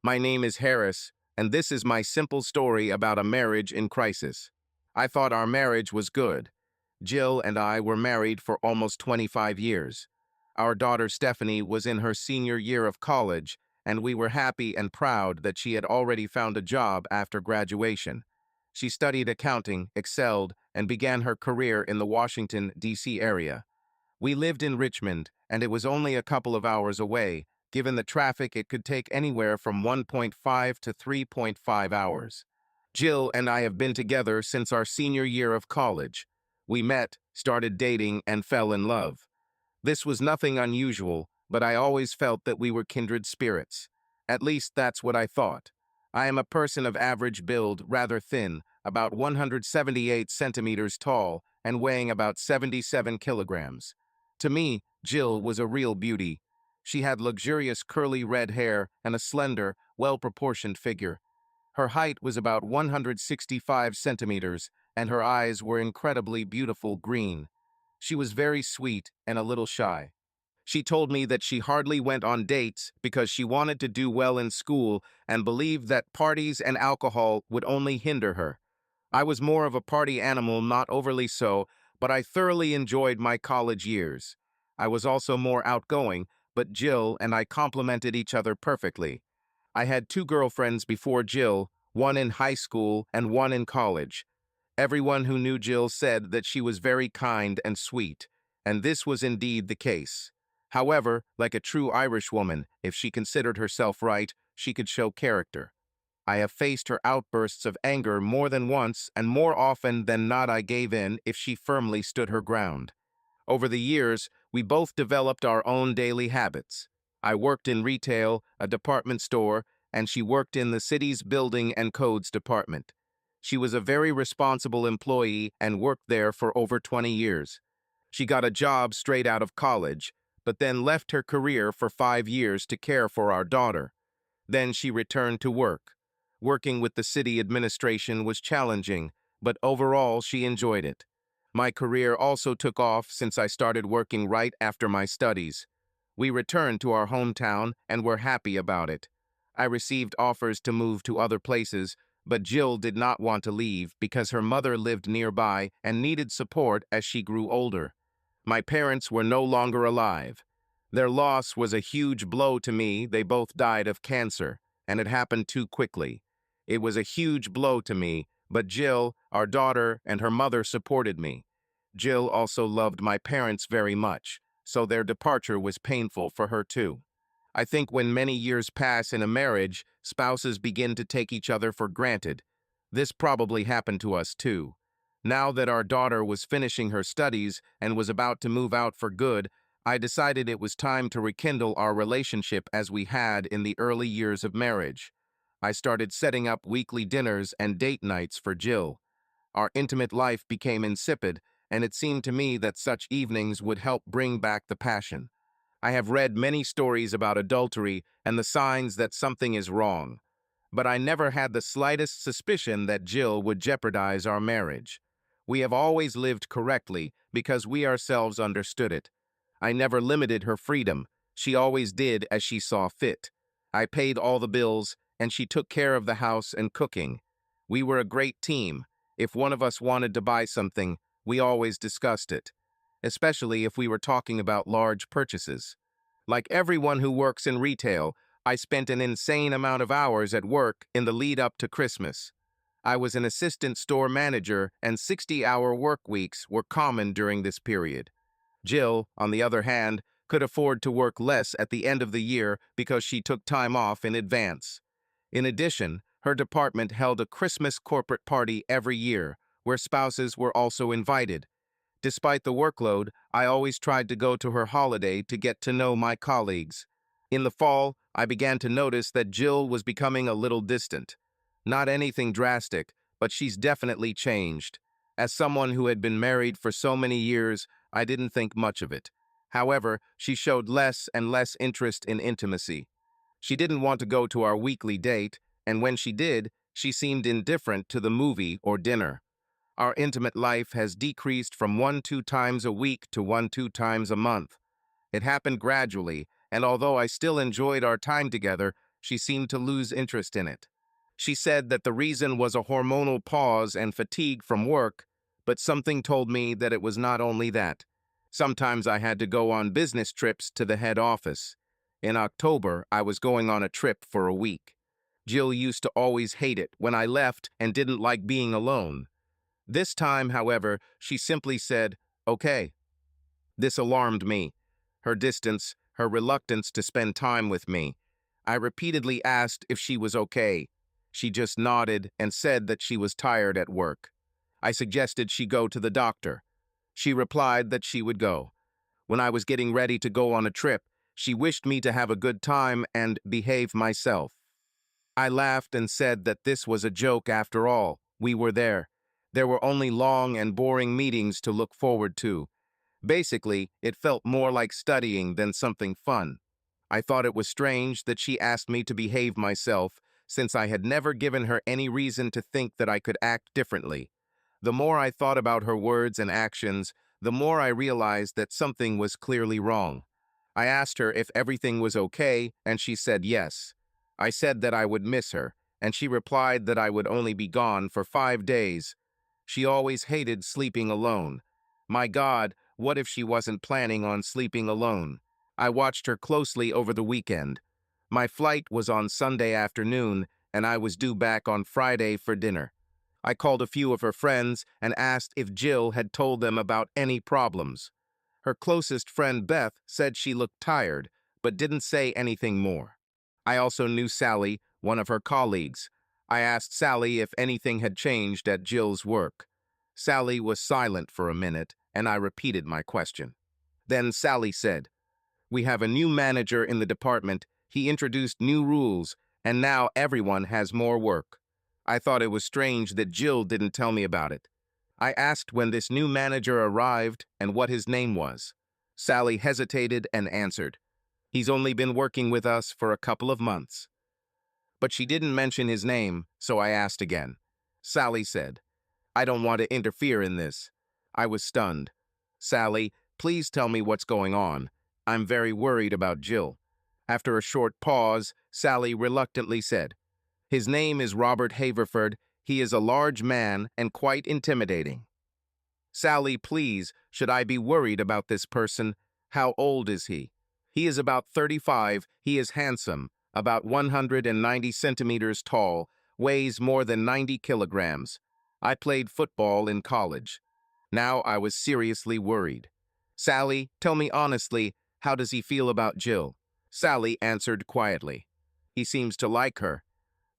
My name is Harris, and this is my simple story about a marriage in crisis. I thought our marriage was good. Jill and I were married for almost 25 years. Our daughter Stephanie was in her senior year of college, and we were happy and proud that she had already found a job after graduation. She studied accounting, excelled, and began her career in the Washington, D.C. area. We lived in Richmond, and it was only a couple of hours away. Given the traffic, it could take anywhere from 1.5 to 3.5 hours. Jill and I have been together since our senior year of college. We met, started dating, and fell in love. This was nothing unusual, but I always felt that we were kindred spirits. At least that's what I thought. I am a person of average build, rather thin, about 178 centimeters tall, and weighing about 77 kilograms. To me, Jill was a real beauty. She had luxurious curly red hair and a slender, well-proportioned figure. Her height was about 165 centimeters, and her eyes were incredibly beautiful green. She was very sweet and a little shy. She told me that she hardly went on dates because she wanted to do well in school and believed that parties and alcohol would only hinder her. I was more of a party animal, not overly so, but I thoroughly enjoyed my college years. I was also more outgoing, but Jill and I complemented each other perfectly. I had two girlfriends before Jill, one in high school and one in college. Everyone who knew Jill said that she was very kind and sweet, and this was indeed the case. However, like a true Irish woman, if she considered herself right, she could show character. I have faced her outbursts of anger more than once, and more often than not I gave in if she firmly stood her ground. Over the years, we both developed our own daily habits. I worked in retail, a department store, and she worked in the city's building and codes department. She was a very responsible employee and worked there for over 20 years. She got a job straight out of college, but then left her career for 5 years to care for our daughter. Then she returned to work. Working with the city administration was challenging, but overall she enjoyed it. My career also took off since I started working right after my studies. We returned to our hometown and were happy about it. I received offers to move to other places, but Jill did not want to leave because her mother lived nearby and needed support as she grew older. My parents were no longer alive. Their loss was a huge blow to me. They both died of cancer, and it happened too quickly. It was a huge blow to me, but Jill, our daughter, and her mother supported me. Jill also loved my parents very much, so their departure was painful for her too. I think when many years pass in a marriage, spouses begin to take each other for granted. This probably happened to us too. Now that our daughter was finishing her studies and was about to move out for good, I decided it was time to rekindle our relationship as we had in the early years of marriage. I started setting up weekly dinners and date nights for Jill. Our intimate life became insipid, and it seemed to me that such evenings would help bring back the passion. I have read many stories about adultery and the signs that something is wrong, but I never had the slightest suspicion that Jill would jeopardize our marriage. We have always lived correctly because we ourselves understood it. I never limited her freedom. She always did as she saw fit. I paid all the bills, and she took care of the house and cooking. We were a great team. If one of us wanted to buy something, we always discussed it, especially if we were talking about large purchases. Like everyone who works in retail, I spent an insane amount of hours at work in the lead up to Christmas. I was an assistant store manager, and 60-hour work weeks were common during this period. Jill, on the other hand, could afford to work less at the end of the year because she took time off in advance. In addition, her department held a Christmas corporate party every year, where spouses were also invited. Despite the workload, I always tried to go to her holiday to get to know my colleagues. In the fall, I began to notice that Jill was becoming a little distant. Not anything drastic, but she's definitely changed. As someone who had been married for so many years, I didn't think much of it. However, she showed less and less interest in intimacy. She didn't want to go to our weekly date, and when she did, she seemed indifferent to the movie or dinner. Our intimate life has decreased from 1-2 times a week to 1-2 times a month. It happened gradually, and although I still enjoyed our time together, She seemed to lose interest in it. She said that the reason was a hormonal pause and fatigue from work, but something told me that it was not only that. Sometimes I had to go on business trips to the head office. In October, I was going on a trip for a week. Jill used to always hate it when I left and didn't like being alone. This time, however, she simply said, "Okay." This alarmed me. Her distance, her reluctance to spend time with me. I repeatedly asked if she was okay. She just nodded and said that she was tired at work. I suggested she go to the doctor. She replied that she would go. When I was getting ready to go on a trip, she wished me to have a good time and behave myself. I laughed and said that this was a joke after all. We were there. There were only long and boring meetings to look forward to. Basically, it felt more like studying than something fun. I thought it was strange that she asked me to behave myself, since I had never given her any reason to think that I could act differently. The more I thought about her words and actions, the more I realized that something was clearly wrong. I asked her if everything was okay, and she said yes. I said that I would miss her, and she replied that I would only be gone for 5 days. She always hated sleeping alone. My God, what if she wasn't planning on sleeping alone? I watched her closely over the weekend. My flight was on Sunday afternoon, and I was due back on Friday for dinner. I called a few of her friends and asked if Jill had told them about any problems. Her closest friend Beth said she looked tired, but didn't say anything more. I also knew Sally, one of her colleagues. I asked Sally if anything had changed at Jill's work. Sally was silent for a minute, and I repeated my question. Then Sally said, "We have a new manager in the department. He introduced new rules, and now everyone has more work." I thought it was strange that Jill didn't tell me about it. I asked when this new manager arrived and what his name was. Sally hesitated and answered, "He's only been working with us for a couple of months." But she didn't mention his name, so I asked again. Sally said, "I don't want to interfere in this." I was stunned. "Sally, please tell me what's going on. I'm very worried about Jill." After a short pause, Sally reluctantly said, "His name is Robert Haverford. He is a large man and quite intimidating." "Sally, please, should I be worried about this person? How old is he?" "He is about 35. He is handsome, about 190 centimeters tall, weighs more than 90 kilograms. I played football in college." Now I was seriously worried. "Sally, tell me honestly, how does he feel about Jill?" Sally answered quietly, "He seems to like her.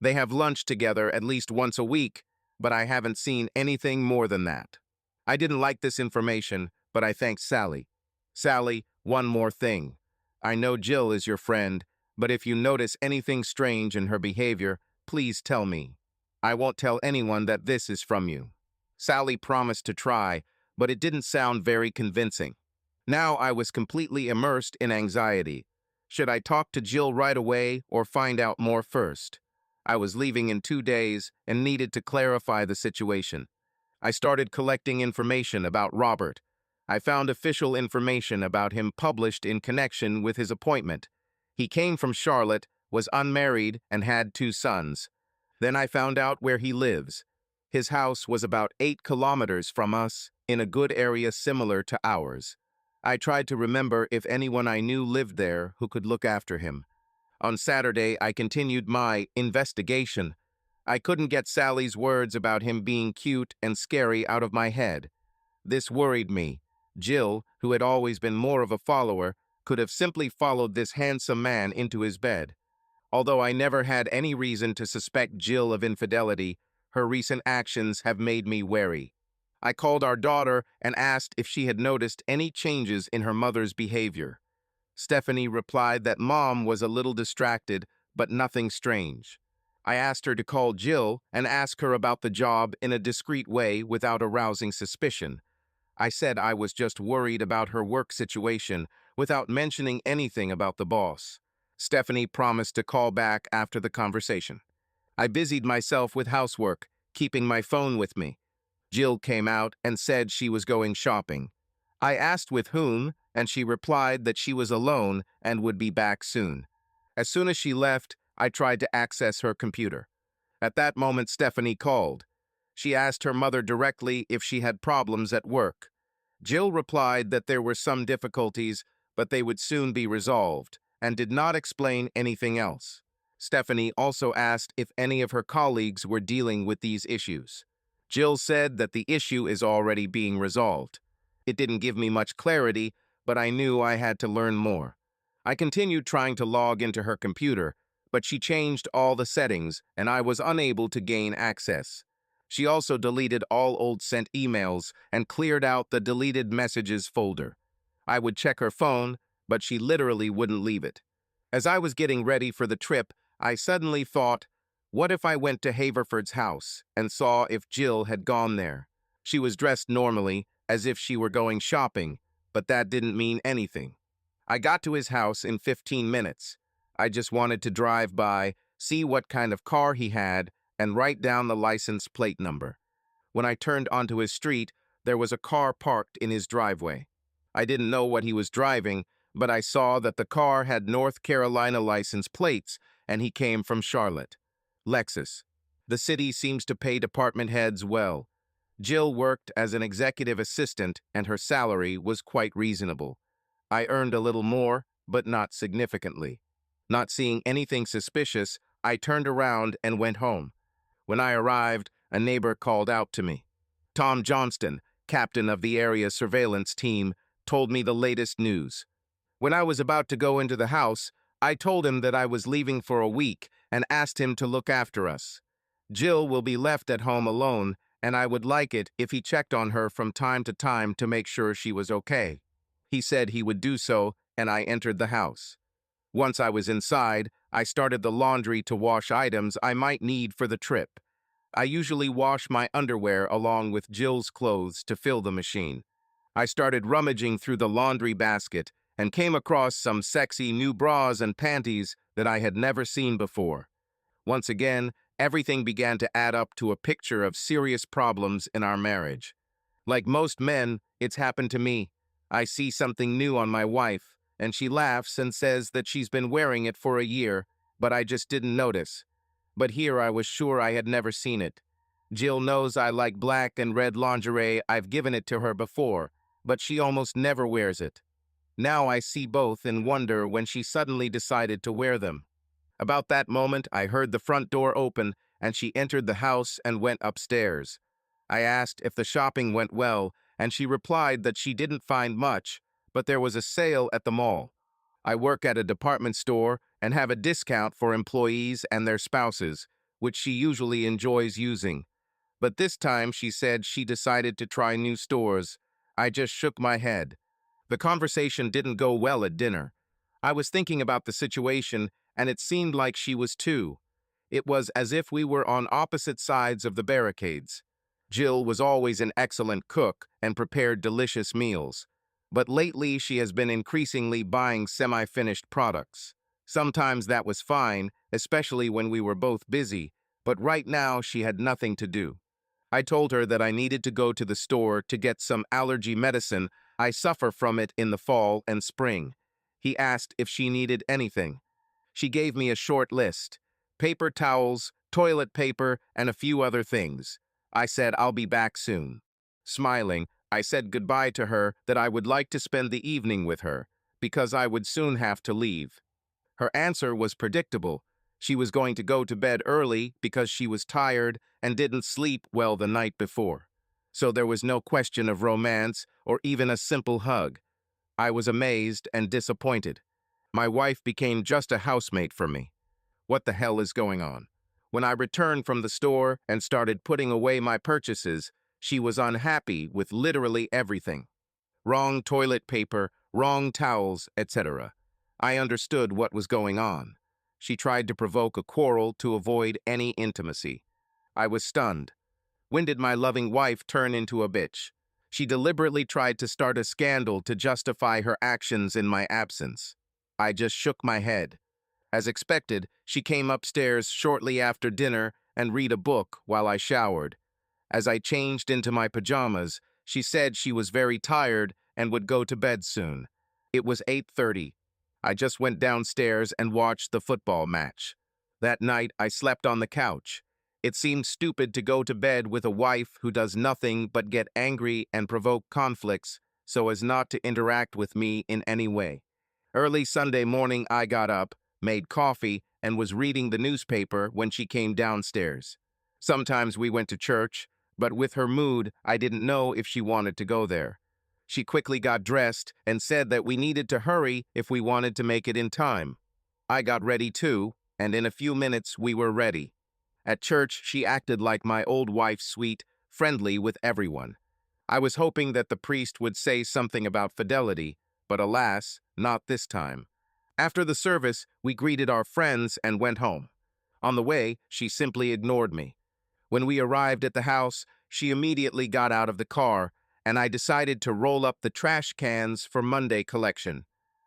They have lunch together at least once a week, but I haven't seen anything more than that." I didn't like this information, but I thanked Sally. "Sally, one more thing. I know Jill is your friend, but if you notice anything strange in her behavior, please tell me. I won't tell anyone that this is from you." Sally promised to try, but it didn't sound very convincing. Now I was completely immersed in anxiety. Should I talk to Jill right away or find out more first? I was leaving in 2 days and needed to clarify the situation. I started collecting information about Robert. I found official information about him published in connection with his appointment. He came from Charlotte, was unmarried, and had 2 sons. Then I found out where he lives. His house was about 8 kilometers from us, in a good area similar to ours. I tried to remember if anyone I knew lived there who could look after him. On Saturday, I continued my investigation. I couldn't get Sally's words about him being cute and scary out of my head. This worried me. Jill, who had always been more of a follower, could have simply followed this handsome man into his bed. Although I never had any reason to suspect Jill of infidelity, her recent actions have made me wary. I called our daughter and asked if she had noticed any changes in her mother's behavior. Stephanie replied that Mom was a little distracted, but nothing strange. I asked her to call Jill and ask her about the job in a discreet way without arousing suspicion. I said I was just worried about her work situation without mentioning anything about the boss. Stephanie promised to call back after the conversation. I busied myself with housework, keeping my phone with me. Jill came out and said she was going shopping. I asked with whom, and she replied that she was alone and would be back soon. As soon as she left, I tried to access her computer. At that moment, Stephanie called. She asked her mother directly if she had problems at work. Jill replied that there were some difficulties, but they would soon be resolved, and did not explain anything else. Stephanie also asked if any of her colleagues were dealing with these issues. Jill said that the issue is already being resolved. It didn't give me much clarity, but I knew I had to learn more. I continued trying to log into her computer, but she changed all the settings and I was unable to gain access. She also deleted all old sent emails and cleared out the deleted messages folder. I would check her phone, but she literally wouldn't leave it. As I was getting ready for the trip, I suddenly thought, what if I went to Haverford's house and saw if Jill had gone there? She was dressed normally, as if she were going shopping, but that didn't mean anything. I got to his house in 15 minutes. I just wanted to drive by, see what kind of car he had, and write down the license plate number. When I turned onto his street, there was a car parked in his driveway. I didn't know what he was driving, but I saw that the car had North Carolina license plates, and he came from Charlotte. Lexus. The city seems to pay department heads well. Jill worked as an executive assistant, and her salary was quite reasonable. I earned a little more, but not significantly. Not seeing anything suspicious, I turned around and went home. When I arrived, a neighbor called out to me. Tom Johnston, captain of the area surveillance team, told me the latest news. When I was about to go into the house, I told him that I was leaving for a week and asked him to look after us. Jill will be left at home alone, and I would like it if he checked on her from time to time to make sure she was okay. He said he would do so, and I entered the house. Once I was inside, I started the laundry to wash items I might need for the trip. I usually wash my underwear along with Jill's clothes to fill the machine. I started rummaging through the laundry basket and came across some sexy new bras and panties that I had never seen before. Once again, everything began to add up to a picture of serious problems in our marriage. Like most men, it's happened to me. I see something new on my wife, and she laughs and says that she's been wearing it for a year, but I just didn't notice. But here I was sure I had never seen it. Jill knows I like black and red lingerie. I've given it to her before, but she almost never wears it. Now I see both and wonder when she suddenly decided to wear them. About that moment, I heard the front door open, and she entered the house and went upstairs. I asked if the shopping went well, and she replied that she didn't find much, but there was a sale at the mall. I work at a department store and have a discount for employees and their spouses, which she usually enjoys using. But this time she said she decided to try new stores. I just shook my head. The conversation didn't go well at dinner. I was thinking about the situation, and it seemed like she was too. It was as if we were on opposite sides of the barricades. Jill was always an excellent cook and prepared delicious meals. But lately she has been increasingly buying semi-finished products. Sometimes that was fine, especially when we were both busy, but right now she had nothing to do. I told her that I needed to go to the store to get some allergy medicine. I suffer from it in the fall and spring. He asked if she needed anything. She gave me a short list: paper towels, toilet paper, and a few other things. I said I'll be back soon. Smiling, I said goodbye to her, that I would like to spend the evening with her, because I would soon have to leave. Her answer was predictable. She was going to go to bed early because she was tired and didn't sleep well the night before. So there was no question of romance or even a simple hug. I was amazed and disappointed. My wife became just a housemate for me. What the hell is going on? When I returned from the store and started putting away my purchases, she was unhappy with literally everything. Wrong toilet paper, wrong towels, etc. I understood what was going on. She tried to provoke a quarrel to avoid any intimacy. I was stunned. When did my loving wife turn into a bitch? She deliberately tried to start a scandal to justify her actions in my absence. I just shook my head. As expected, she came upstairs shortly after dinner and read a book while I showered. As I changed into my pajamas, she said she was very tired and would go to bed soon. It was 8:30. I just went downstairs and watched the football match. That night, I slept on the couch. It seemed stupid to go to bed with a wife who does nothing but get angry and provoke conflicts so as not to interact with me in any way. Early Sunday morning, I got up, made coffee, and was reading the newspaper when she came downstairs. Sometimes we went to church, but with her mood, I didn't know if she wanted to go there. She quickly got dressed and said that we needed to hurry if we wanted to make it in time. I got ready too, and in a few minutes we were ready. At church, she acted like my old wife, sweet, friendly with everyone. I was hoping that the priest would say something about fidelity, but alas, not this time. After the service, we greeted our friends and went home. On the way, she simply ignored me. When we arrived at the house, she immediately got out of the car, and I decided to roll up the trash cans for Monday collection.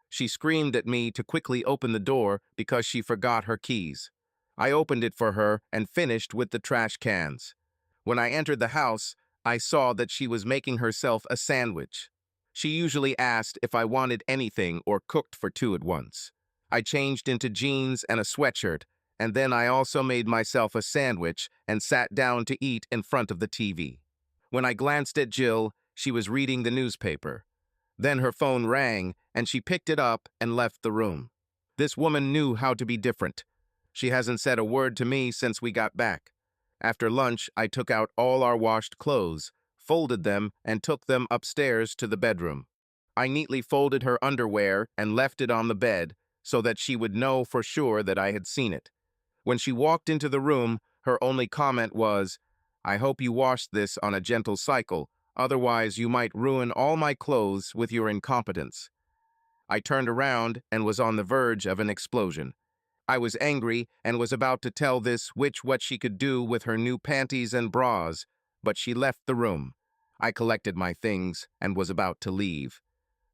She screamed at me to quickly open the door because she forgot her keys. I opened it for her and finished with the trash cans. When I entered the house, I saw that she was making herself a sandwich. She usually asked if I wanted anything or cooked for two at once. I changed into jeans and a sweatshirt, and then I also made myself a sandwich and sat down to eat in front of the TV. When I glanced at Jill, she was reading the newspaper. Then her phone rang, and she picked it up and left the room. This woman knew how to be different. She hasn't said a word to me since we got back. After lunch, I took out all our washed clothes, folded them, and took them upstairs to the bedroom. I neatly folded her underwear and left it on the bed so that she would know for sure that I had seen it. When she walked into the room, her only comment was, "I hope you washed this on a gentle cycle, otherwise you might ruin all my clothes with your incompetence." I turned around and was on the verge of an explosion. I was angry and was about to tell this witch what she could do with her new panties and bras, but she left the room. I collected my things and was about to leave.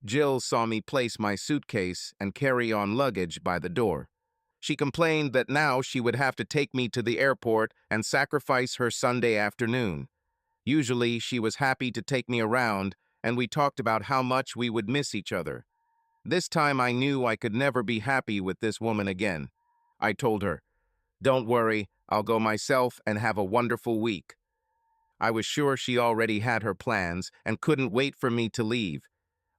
Jill saw me place my suitcase and carry-on luggage by the door. She complained that now she would have to take me to the airport and sacrifice her Sunday afternoon. Usually, she was happy to take me around, and we talked about how much we would miss each other. This time I knew I could never be happy with this woman again. I told her, "Don't worry, I'll go myself and have a wonderful week." I was sure she already had her plans and couldn't wait for me to leave.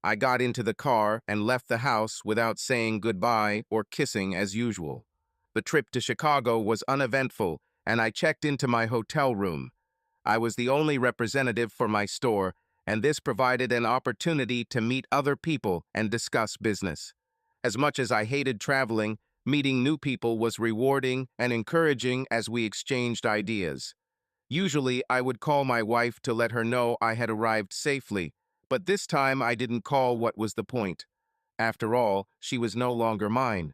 I got into the car and left the house without saying goodbye or kissing as usual. The trip to Chicago was uneventful, and I checked into my hotel room. I was the only representative for my store, and this provided an opportunity to meet other people and discuss business. As much as I hated traveling, meeting new people was rewarding and encouraging as we exchanged ideas. Usually, I would call my wife to let her know I had arrived safely, but this time I didn't call. What was the point? After all, she was no longer mine.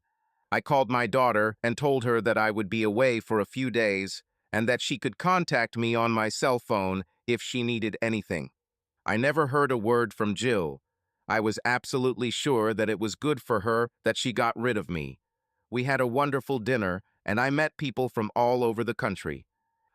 I called my daughter and told her that I would be away for a few days and that she could contact me on my cell phone if she needed anything. I never heard a word from Jill. I was absolutely sure that it was good for her that she got rid of me. We had a wonderful dinner, and I met people from all over the country.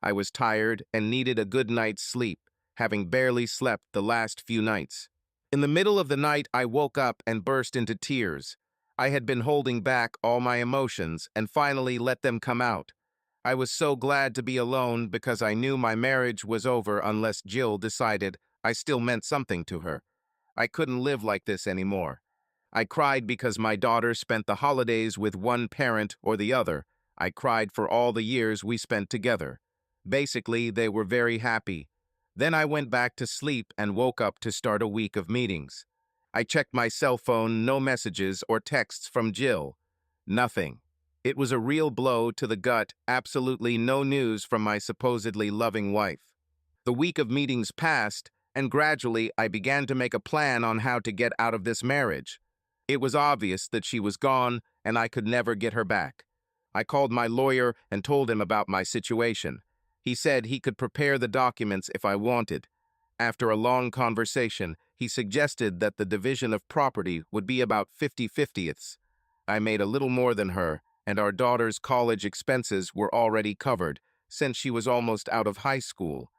I was tired and needed a good night's sleep, having barely slept the last few nights. In the middle of the night, I woke up and burst into tears. I had been holding back all my emotions and finally let them come out. I was so glad to be alone because I knew my marriage was over unless Jill decided I still meant something to her. I couldn't live like this anymore. I cried because my daughter spent the holidays with one parent or the other. I cried for all the years we spent together. Basically, they were very happy. Then I went back to sleep and woke up to start a week of meetings. I checked my cell phone, no messages or texts from Jill. Nothing. It was a real blow to the gut, absolutely no news from my supposedly loving wife. The week of meetings passed, and gradually I began to make a plan on how to get out of this marriage. It was obvious that she was gone, and I could never get her back. I called my lawyer and told him about my situation. He said he could prepare the documents if I wanted. After a long conversation, he suggested that the division of property would be about 50-50ths. I made a little more than her, and our daughter's college expenses were already covered, since she was almost out of high school.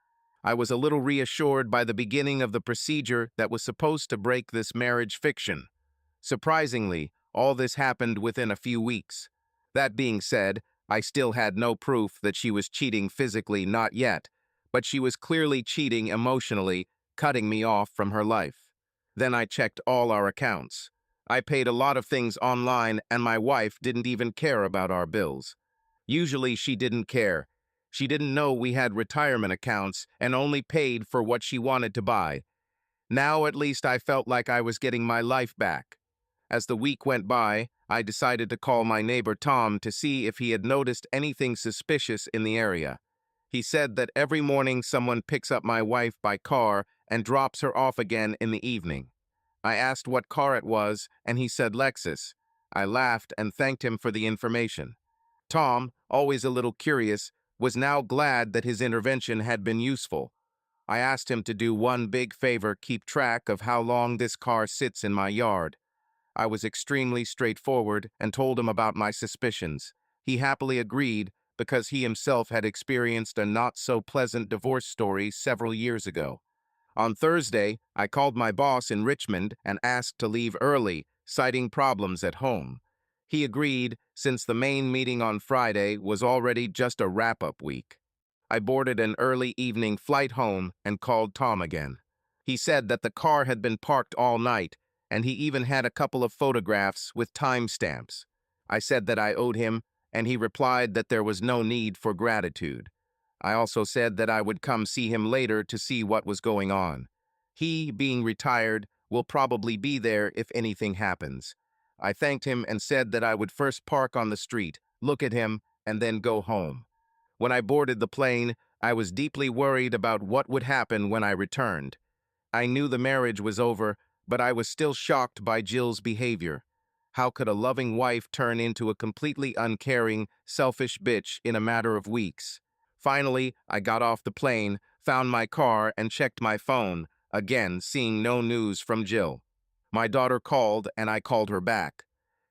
I was a little reassured by the beginning of the procedure that was supposed to break this marriage fiction. Surprisingly, all this happened within a few weeks. That being said, I still had no proof that she was cheating physically, not yet, but she was clearly cheating emotionally, cutting me off from her life. Then I checked all our accounts. I paid a lot of things online, and my wife didn't even care about our bills. Usually she didn't care. She didn't know we had retirement accounts and only paid for what she wanted to buy. Now at least I felt like I was getting my life back. As the week went by, I decided to call my neighbor Tom to see if he had noticed anything suspicious in the area. He said that every morning someone picks up my wife by car and drops her off again in the evening. I asked what car it was, and he said Lexus. I laughed and thanked him for the information. Tom, always a little curious, was now glad that his intervention had been useful. I asked him to do one big favor: keep track of how long this car sits in my yard. I was extremely straightforward and told him about my suspicions. He happily agreed because he himself had experienced a not-so-pleasant divorce story several years ago. On Thursday, I called my boss in Richmond and asked to leave early, citing problems at home. He agreed, since the main meeting on Friday was already just a wrap-up week. I boarded an early evening flight home and called Tom again. He said that the car had been parked all night, and he even had a couple of photographs with timestamps. I said that I owed him, and he replied that there was no need for gratitude. I also said that I would come see him later to see what was going on. He, being retired, will probably be there if anything happens. I thanked him and said that I would first park on the street, look at him, and then go home. When I boarded the plane, I was deeply worried about what would happen when I returned. I knew the marriage was over, but I was still shocked by Jill's behavior. How could a loving wife turn into a completely uncaring, selfish bitch in a matter of weeks? Finally, I got off the plane, found my car, and checked my phone, again seeing no news from Jill. My daughter called, and I called her back.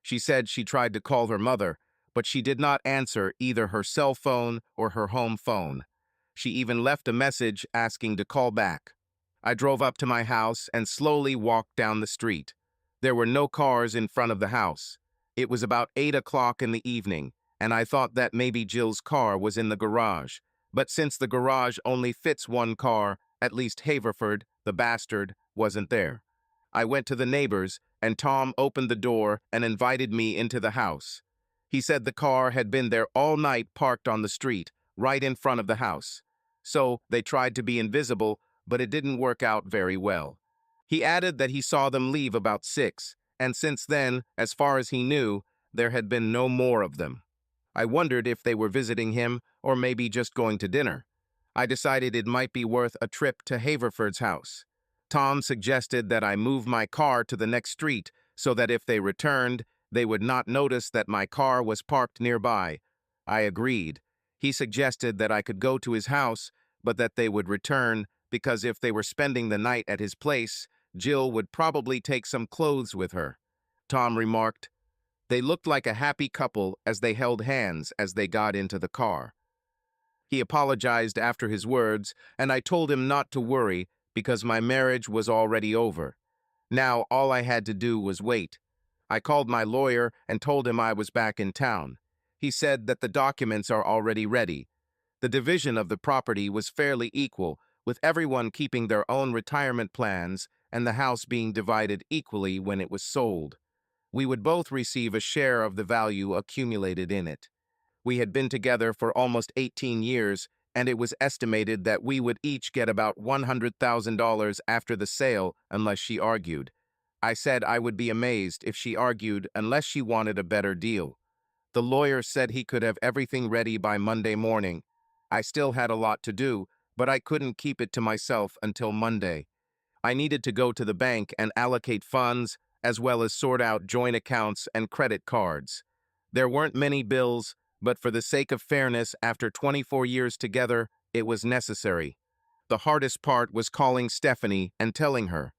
She said she tried to call her mother, but she did not answer either her cell phone or her home phone. She even left a message asking to call back. I drove up to my house and slowly walked down the street. There were no cars in front of the house. It was about 8 o'clock in the evening, and I thought that maybe Jill's car was in the garage. But since the garage only fits one car, at least Haverford, the bastard, wasn't there. I went to the neighbors, and Tom opened the door and invited me into the house. He said the car had been there all night, parked on the street, right in front of the house. So they tried to be invisible, but it didn't work out very well. He added that he saw them leave about 6, and since then, as far as he knew, there had been no more of them. I wondered if they were visiting him or maybe just going to dinner. I decided it might be worth a trip to Haverford's house. Tom suggested that I move my car to the next street so that if they returned, they would not notice that my car was parked nearby. I agreed. He suggested that I could go to his house, but that they would return because if they were spending the night at his place, Jill would probably take some clothes with her. Tom remarked, "They looked like a happy couple as they held hands as they got into the car." He apologized after his words, and I told him not to worry because my marriage was already over. Now all I had to do was wait. I called my lawyer and told him I was back in town. He said that the documents are already ready. The division of the property was fairly equal, with everyone keeping their own retirement plans and the house being divided equally when it was sold. We would both receive a share of the value accumulated in it. We had been together for almost 18 years, and it was estimated that we would each get about $100,000 after the sale unless she argued. I said I would be amazed if she argued unless she wanted a better deal. The lawyer said he could have everything ready by Monday morning. I still had a lot to do, but I couldn't keep it to myself until Monday. I needed to go to the bank and allocate funds, as well as sort out joint accounts and credit cards. There weren't many bills, but for the sake of fairness, after 24 years together, it was necessary. The hardest part was calling Stephanie and telling her.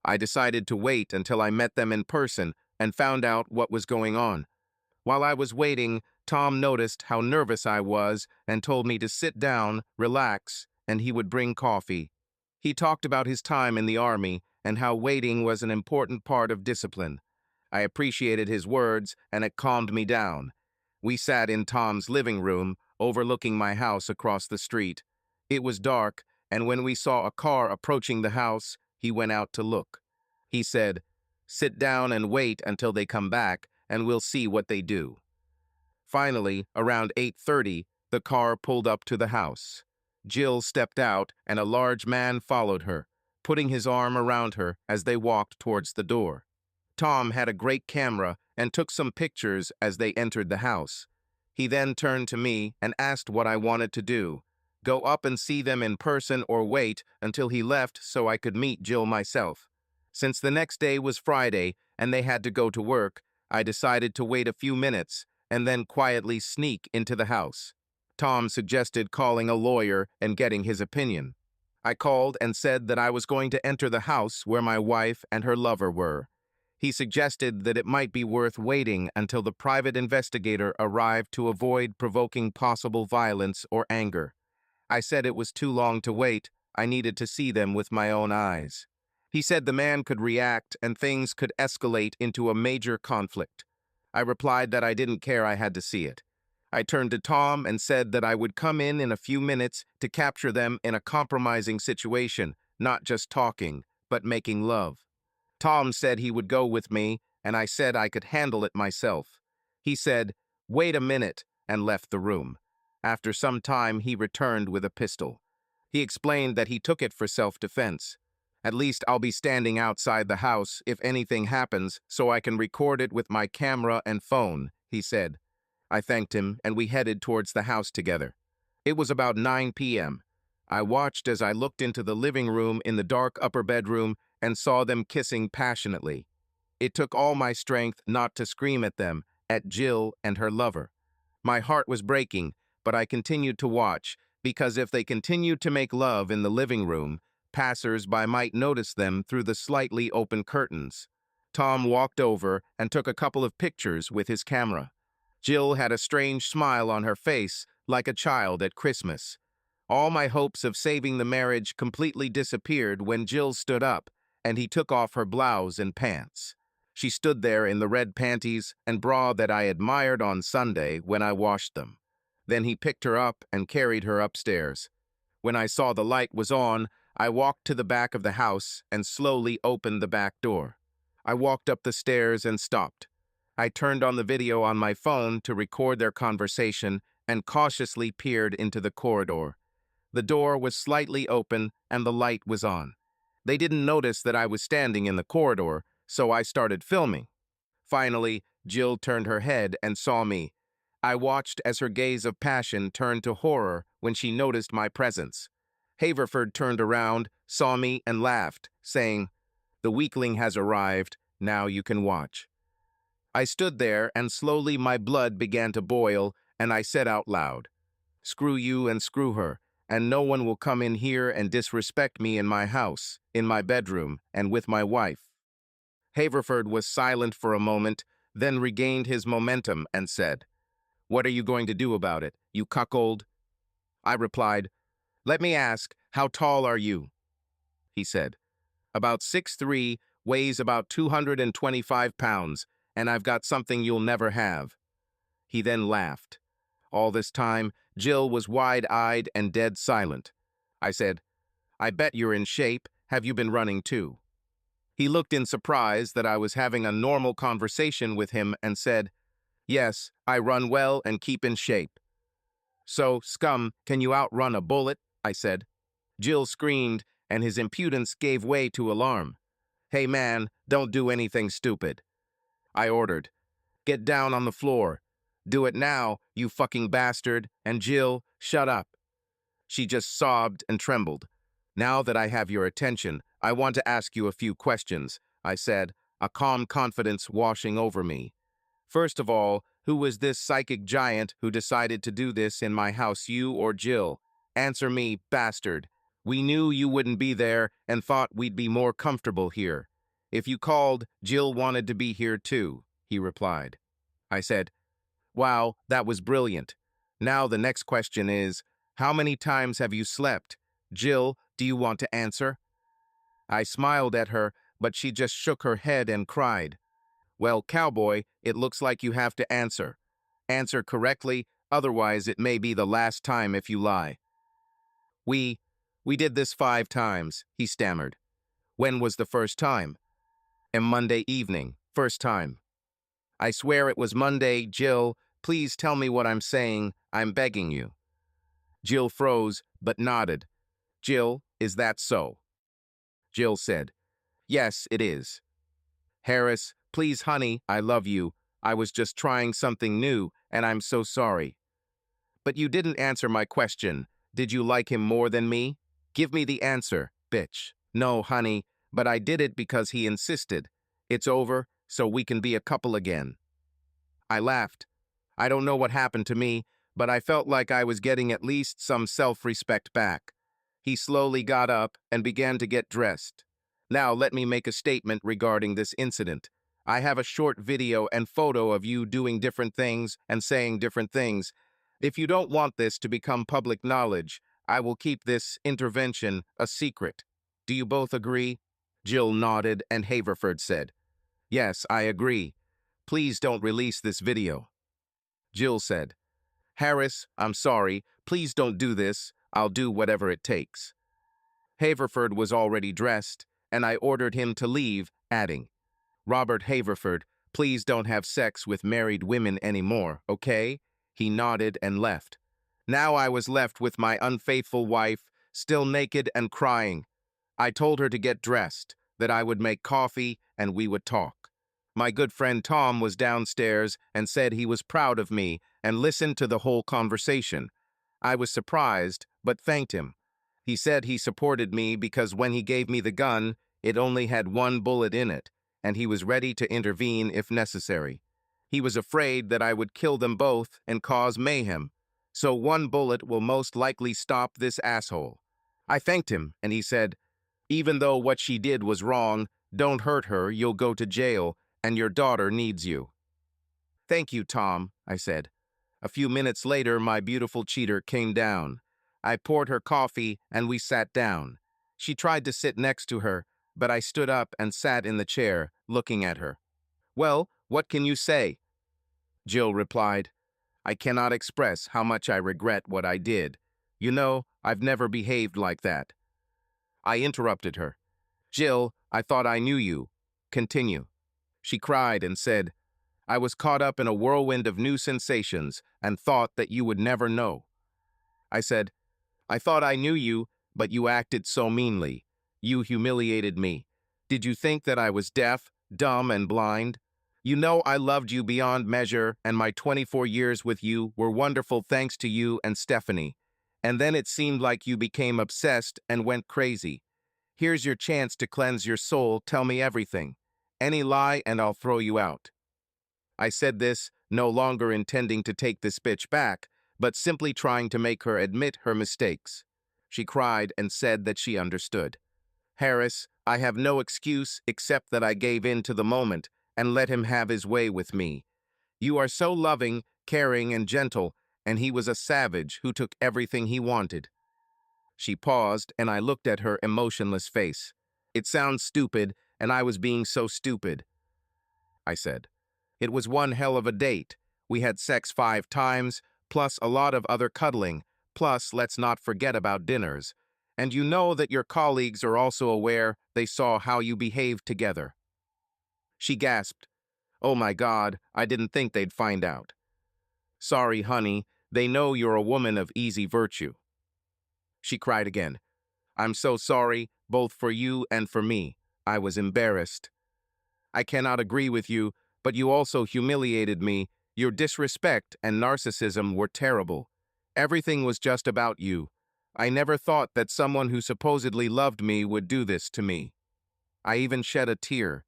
I decided to wait until I met them in person and found out what was going on. While I was waiting, Tom noticed how nervous I was and told me to sit down, relax, and he would bring coffee. He talked about his time in the army and how waiting was an important part of discipline. I appreciated his words, and it calmed me down. We sat in Tom's living room, overlooking my house across the street. It was dark, and when we saw a car approaching the house, he went out to look. He said, "Sit down and wait until they come back, and we'll see what they do." Finally, around 8:30, the car pulled up to the house. Jill stepped out, and a large man followed her, putting his arm around her as they walked towards the door. Tom had a great camera and took some pictures as they entered the house. He then turned to me and asked what I wanted to do: go up and see them in person or wait until he left so I could meet Jill myself. Since the next day was Friday and they had to go to work, I decided to wait a few minutes and then quietly sneak into the house. Tom suggested calling a lawyer and getting his opinion. I called and said that I was going to enter the house where my wife and her lover were. He suggested that it might be worth waiting until the private investigator arrived to avoid provoking possible violence or anger. I said it was too long to wait. I needed to see them with my own eyes. He said the man could react and things could escalate into a major conflict. I replied that I didn't care, I had to see it. I turned to Tom and said that I would come in a few minutes to capture them in a compromising situation, not just talking, but making love. Tom said he would go with me, and I said I could handle it myself. He said, "Wait a minute," and left the room. After some time, he returned with a pistol. He explained that he took it for self-defense. "At least I'll be standing outside the house if anything happens, so I can record it with my camera and phone," he said. I thanked him, and we headed towards the house together. It was about 9 p.m. I watched as I looked into the living room in the dark upper bedroom and saw them kissing passionately. It took all my strength not to scream at them, at Jill and her lover. My heart was breaking, but I continued to watch, because if they continued to make love in the living room, passers-by might notice them through the slightly open curtains. Tom walked over and took a couple of pictures with his camera. Jill had a strange smile on her face, like a child at Christmas. All my hopes of saving the marriage completely disappeared when Jill stood up, and he took off her blouse and pants. She stood there in the red panties and bra that I admired on Sunday when I washed them. Then he picked her up and carried her upstairs. When I saw the light was on, I walked to the back of the house and slowly opened the back door. I walked up the stairs and stopped. I turned on the video on my phone to record their conversation and cautiously peered into the corridor. The door was slightly open and the light was on. They didn't notice that I was standing in the corridor, so I started filming. Finally, Jill turned her head and saw me. I watched as her gaze of passion turned to horror when she noticed my presence. Haverford turned around, saw me, and laughed, saying, "The weakling has arrived, now you can watch." I stood there, and slowly my blood began to boil, and I said out loud, "Screw you and screw her, and no one will come in here and disrespect me in my house, in my bedroom, and with my wife." Haverford was silent for a moment, then regained his momentum and said, "What are you going to do about it, you cuckold?" I replied, "Let me ask, how tall are you?" He said, "About 6'3", weighs about 225 pounds, and I've got something you'll never have." He then laughed. All this time, Jill was wide-eyed and dead silent. I said, "I bet you're in shape. Have you been running too?" He looked in surprise that I was having a normal conversation with him and said, "Yes, I run well and keep in shape." "So, scum, can you outrun a bullet?" I said. Jill screamed, and his impudence gave way to alarm. "Hey man, don't do anything stupid." I ordered, "Get down on the floor. Do it now, you fucking bastard, and Jill, shut up." She just sobbed and trembled. "Now that I have your attention, I want to ask you a few questions," I said, a calm confidence washing over me. "First of all, who was this psychic giant who decided to do this in my house, you or Jill? Answer me, bastard. We knew you wouldn't be there and thought we'd be more comfortable here. If you called, Jill wanted to be here too," he replied. I said, "Wow, that was brilliant. Now the next question is, how many times have you slept? Jill, do you want to answer?" I smiled at her, but she just shook her head and cried. "Well, cowboy, it looks like you have to answer." Answer correctly, otherwise it may be the last time if you lie. We, we did this 5 times, he stammered. When was the first time? And Monday evening, first time. I swear it was Monday, Jill. Please tell me what I'm saying. I'm begging you. Jill froze, but nodded. Jill, is that so? Jill said, yes, it is. Harris, please, honey, I love you. I was just trying something new, and I'm so sorry. But you didn't answer my question. Did you like him more than me? Give me the answer, bitch. No, honey, but I did it because he insisted. It's over, so we can be a couple again. I laughed. I don't know what happened to me, but I felt like I was getting at least some self-respect back. He slowly got up and began to get dressed. Now let me make a statement regarding this incident. I have a short video and photo of you doing different things and saying different things. If you don't want this to become public knowledge, I will keep this intervention a secret. Do you both agree? Jill nodded and Haverford said, yes, I agree. Please don't release this video. Jill said, Harris, I'm sorry. Please don't do this. I'll do whatever it takes. Haverford was already dressed, and I ordered him to leave, adding, Robert Haverford, please don't have sex with married women anymore, okay? He nodded and left. Now I was left with my unfaithful wife, still naked and crying. I told her to get dressed, that I would make coffee, and we would talk. My good friend Tom was downstairs and said he was proud of me and listened to the whole conversation. I was surprised, but thanked him. He said he supported me because when he gave me the gun, it only had 1 bullet in it, and he was ready to intervene if necessary. He was afraid that I would kill them both and cause mayhem, so 1 bullet will most likely stop this asshole. I thanked him, and he said, even though what she did was wrong, don't hurt her, you'll go to jail, and your daughter needs you. Thank you, Tom, I said. A few minutes later, my beautiful cheater came down. I poured her coffee, and we sat down. She tried to sit next to her, but I stood up and sat in the chair, looking at her. Well, what can you say? Jill replied, I cannot express how much I regret what I did. You know, I've never behaved like that. I interrupted her. Jill, I thought I knew you. Continue. She cried and said, I was caught up in a whirlwind of new sensations and thought that you would never know. I said, I thought I knew you, but you acted so meanly. You humiliated me. Did you think that I was deaf, dumb, and blind? You know I loved you beyond measure, and my 24 years with you were wonderful thanks to you and Stephanie. And then it seemed like you became obsessed and went crazy. Here's your chance to cleanse your soul. Tell me everything. Any lie and I'll throw you out. I said this, no longer intending to take this bitch back, but simply trying to make her admit her mistakes. She cried and said that she understood. Harris, I have no excuse except that I gave in to the moment and let him have his way with me. You are so loving, caring, and gentle, and he was a savage who took everything he wanted. She paused, and I looked at her emotionless face. It sounds stupid, and I was being so stupid, I said. It was one hell of a date. We had sex 5 times, plus a lot of other cuddling, plus let's not forget about dinners. And you know that your colleagues are also aware they saw how you behaved together. She gasped, oh my God, I didn't think they'd find out. Sorry, honey, they know you're a woman of easy virtue. She cried again. I'm so sorry, both for you and for me. I was embarrassed. I cannot agree with you, but you also humiliated me. Your disrespect and narcissism were terrible. Everything was just about you. I never thought that someone who supposedly loved me would do this to me. I even shed a tear.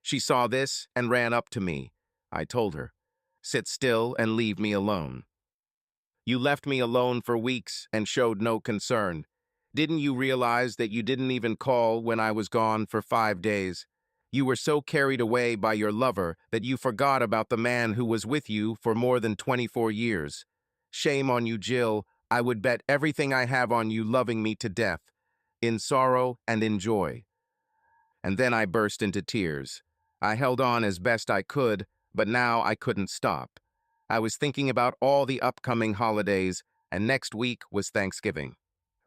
She saw this and ran up to me. I told her, sit still and leave me alone. You left me alone for weeks and showed no concern. Didn't you realize that you didn't even call when I was gone for 5 days? You were so carried away by your lover that you forgot about the man who was with you for more than 24 years. Shame on you, Jill. I would bet everything I have on you loving me to death, in sorrow and in joy. And then I burst into tears. I held on as best I could, but now I couldn't stop. I was thinking about all the upcoming holidays, and next week was Thanksgiving.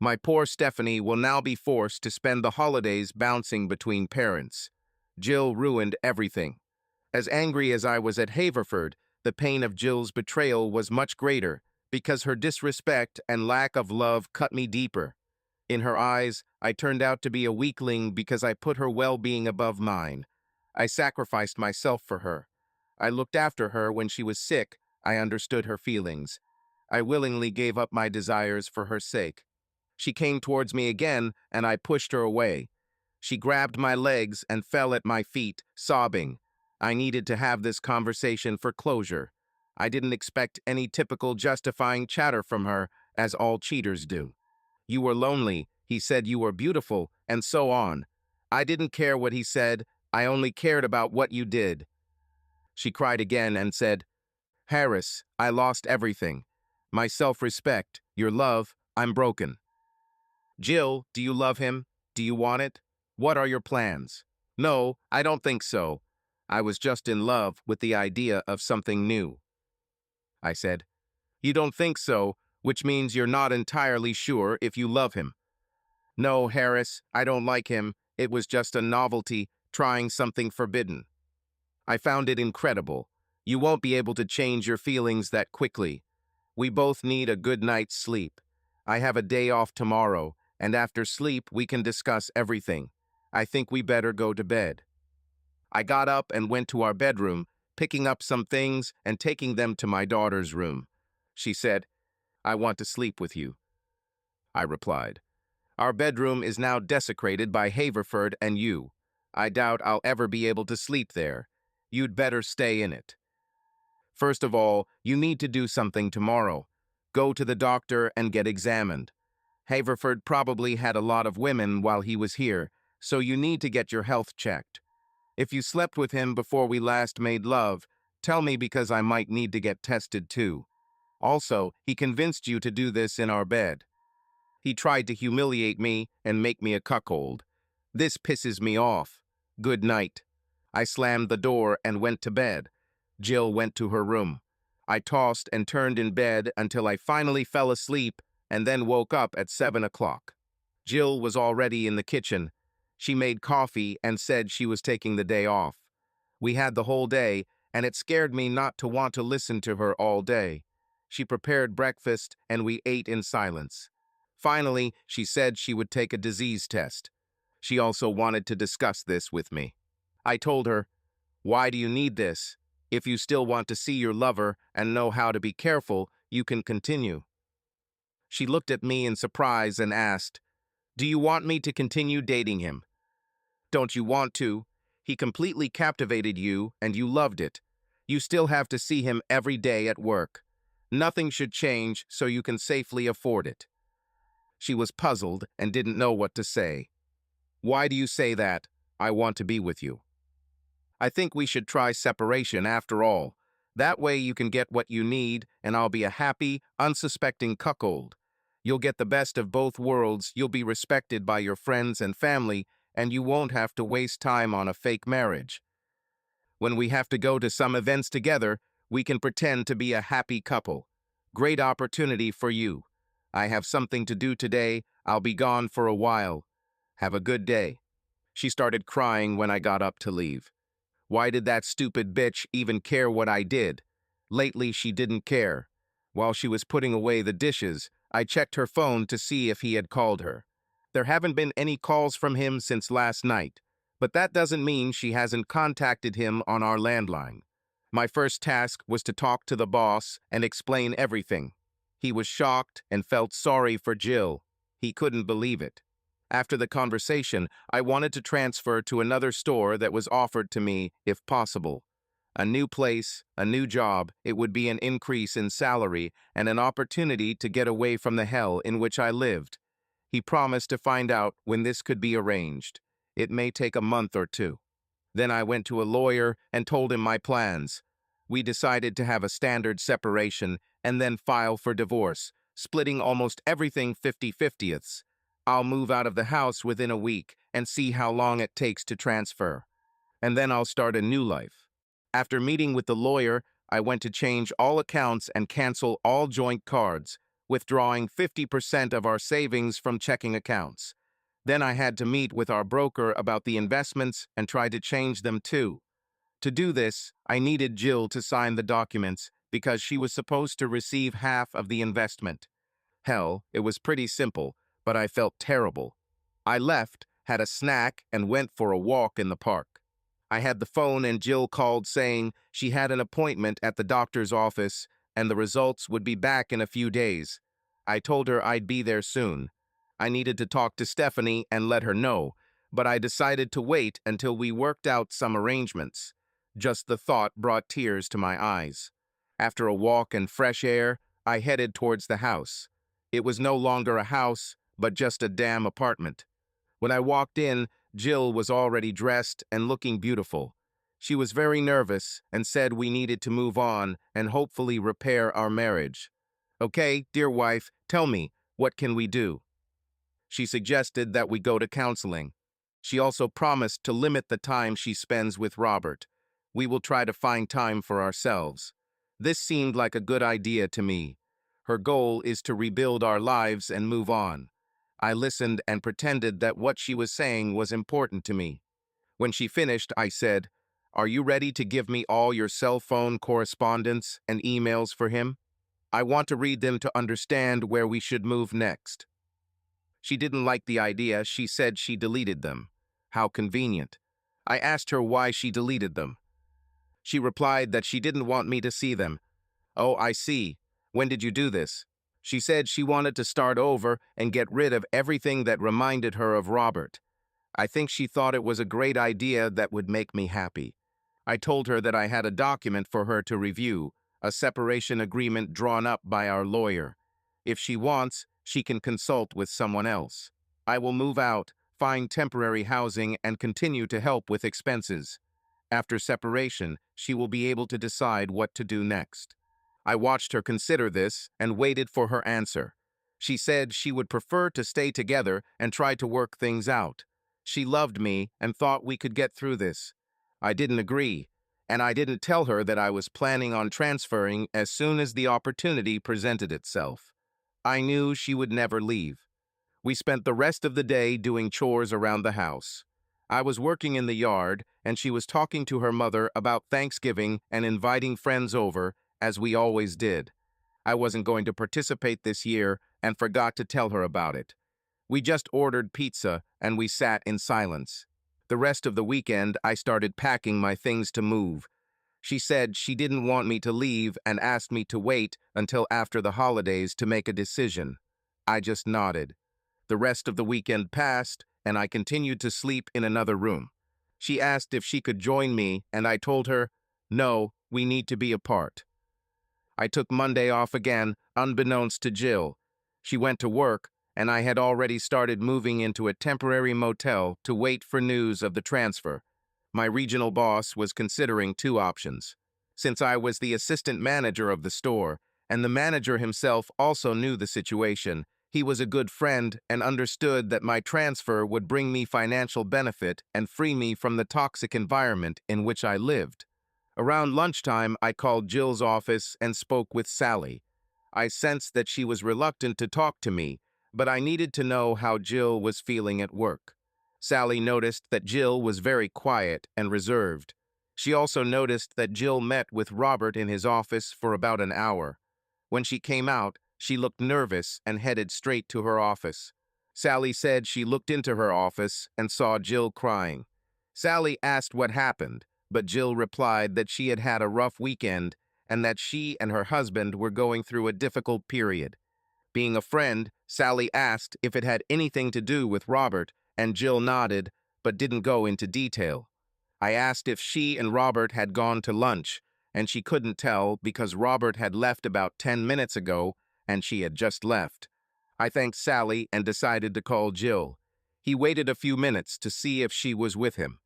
My poor Stephanie will now be forced to spend the holidays bouncing between parents. Jill ruined everything. As angry as I was at Haverford, the pain of Jill's betrayal was much greater, because her disrespect and lack of love cut me deeper. In her eyes, I turned out to be a weakling because I put her well-being above mine. I sacrificed myself for her. I looked after her when she was sick. I understood her feelings. I willingly gave up my desires for her sake. She came towards me again, and I pushed her away. She grabbed my legs and fell at my feet, sobbing. I needed to have this conversation for closure. I didn't expect any typical justifying chatter from her, as all cheaters do. You were lonely, he said you were beautiful, and so on. I didn't care what he said, I only cared about what you did. She cried again and said, Harris, I lost everything. My self-respect, your love, I'm broken. Jill, do you love him? Do you want it? What are your plans? No, I don't think so. I was just in love with the idea of something new. I said, you don't think so, which means you're not entirely sure if you love him. No, Harris, I don't like him. It was just a novelty, trying something forbidden. I found it incredible. You won't be able to change your feelings that quickly. We both need a good night's sleep. I have a day off tomorrow, and after sleep we can discuss everything. I think we better go to bed. I got up and went to our bedroom, picking up some things and taking them to my daughter's room. She said, I want to sleep with you. I replied, our bedroom is now desecrated by Haverford and you. I doubt I'll ever be able to sleep there. You'd better stay in it. First of all, you need to do something tomorrow. Go to the doctor and get examined. Haverford probably had a lot of women while he was here, so you need to get your health checked. If you slept with him before we last made love, tell me because I might need to get tested too. Also, he convinced you to do this in our bed. He tried to humiliate me and make me a cuckold. This pisses me off. Good night. I slammed the door and went to bed. Jill went to her room. I tossed and turned in bed until I finally fell asleep and then woke up at 7 o'clock. Jill was already in the kitchen. She made coffee and said she was taking the day off. We had the whole day, and it scared me not to want to listen to her all day. She prepared breakfast, and we ate in silence. Finally, she said she would take a disease test. She also wanted to discuss this with me. I told her, why do you need this? If you still want to see your lover and know how to be careful, you can continue. She looked at me in surprise and asked, do you want me to continue dating him? Don't you want to? He completely captivated you and you loved it. You still have to see him every day at work. Nothing should change so you can safely afford it. She was puzzled and didn't know what to say. Why do you say that? I want to be with you. I think we should try separation after all. That way you can get what you need and I'll be a happy, unsuspecting cuckold. You'll get the best of both worlds, you'll be respected by your friends and family, and you won't have to waste time on a fake marriage. When we have to go to some events together, we can pretend to be a happy couple. Great opportunity for you. I have something to do today. I'll be gone for a while. Have a good day. She started crying when I got up to leave. Why did that stupid bitch even care what I did? Lately, she didn't care. While she was putting away the dishes, I checked her phone to see if he had called her. There haven't been any calls from him since last night, but that doesn't mean she hasn't contacted him on our landline. My first task was to talk to the boss and explain everything. He was shocked and felt sorry for Jill. He couldn't believe it. After the conversation, I wanted to transfer to another store that was offered to me, if possible. A new place, a new job, it would be an increase in salary and an opportunity to get away from the hell in which I lived. He promised to find out when this could be arranged. It may take a month or two. Then I went to a lawyer and told him my plans. We decided to have a standard separation and then file for divorce, splitting almost everything 50-50ths. I'll move out of the house within a week and see how long it takes to transfer. And then I'll start a new life. After meeting with the lawyer, I went to change all accounts and cancel all joint cards, withdrawing 50% of our savings from checking accounts. Then I had to meet with our broker about the investments and try to change them too. To do this, I needed Jill to sign the documents because she was supposed to receive half of the investment. Hell, it was pretty simple, but I felt terrible. I left, had a snack, and went for a walk in the park. I had the phone and Jill called saying she had an appointment at the doctor's office and the results would be back in a few days. I told her I'd be there soon. I needed to talk to Stephanie and let her know, but I decided to wait until we worked out some arrangements. Just the thought brought tears to my eyes. After a walk and fresh air, I headed towards the house. It was no longer a house, but just a damn apartment. When I walked in, Jill was already dressed and looking beautiful. She was very nervous and said we needed to move on and hopefully repair our marriage. Okay, dear wife, tell me, what can we do? She suggested that we go to counseling. She also promised to limit the time she spends with Robert. We will try to find time for ourselves. This seemed like a good idea to me. Her goal is to rebuild our lives and move on. I listened and pretended that what she was saying was important to me. When she finished, I said, "Are you ready to give me all your cell phone correspondence and emails for him? I want to read them to understand where we should move next." She didn't like the idea. She said she deleted them. How convenient. I asked her why she deleted them. She replied that she didn't want me to see them. Oh, I see. When did you do this? She said she wanted to start over and get rid of everything that reminded her of Robert. I think she thought it was a great idea that would make me happy. I told her that I had a document for her to review, a separation agreement drawn up by our lawyer. If she wants, she can consult with someone else. I will move out, find temporary housing, and continue to help with expenses. After separation, she will be able to decide what to do next. I watched her consider this and waited for her answer. She said she would prefer to stay together and try to work things out. She loved me and thought we could get through this. I didn't agree, and I didn't tell her that I was planning on transferring as soon as the opportunity presented itself. I knew she would never leave. We spent the rest of the day doing chores around the house. I was working in the yard, and she was talking to her mother about Thanksgiving and inviting friends over, as we always did. I wasn't going to participate this year and forgot to tell her about it. We just ordered pizza, and we sat in silence. The rest of the weekend, I started packing my things to move. She said she didn't want me to leave and asked me to wait until after the holidays to make a decision. I just nodded. The rest of the weekend passed, and I continued to sleep in another room. She asked if she could join me, and I told her, "No, we need to be apart." I took Monday off again, unbeknownst to Jill. She went to work, and I had already started moving into a temporary motel to wait for news of the transfer. My regional boss was considering two options. Since I was the assistant manager of the store, and the manager himself also knew the situation, he was a good friend and understood that my transfer would bring me financial benefit and free me from the toxic environment in which I lived. Around lunchtime, I called Jill's office and spoke with Sally. I sensed that she was reluctant to talk to me, but I needed to know how Jill was feeling at work. Sally noticed that Jill was very quiet and reserved. She also noticed that Jill met with Robert in his office for about an hour. When she came out, she looked nervous and headed straight to her office. Sally said she looked into her office and saw Jill crying. Sally asked what happened, but Jill replied that she had had a rough weekend and that she and her husband were going through a difficult period. Being a friend, Sally asked if it had anything to do with Robert, and Jill nodded, but didn't go into detail. I asked if she and Robert had gone to lunch, and she couldn't tell because Robert had left about 10 minutes ago, and she had just left. I thanked Sally and decided to call Jill. He waited a few minutes to see if she was with him.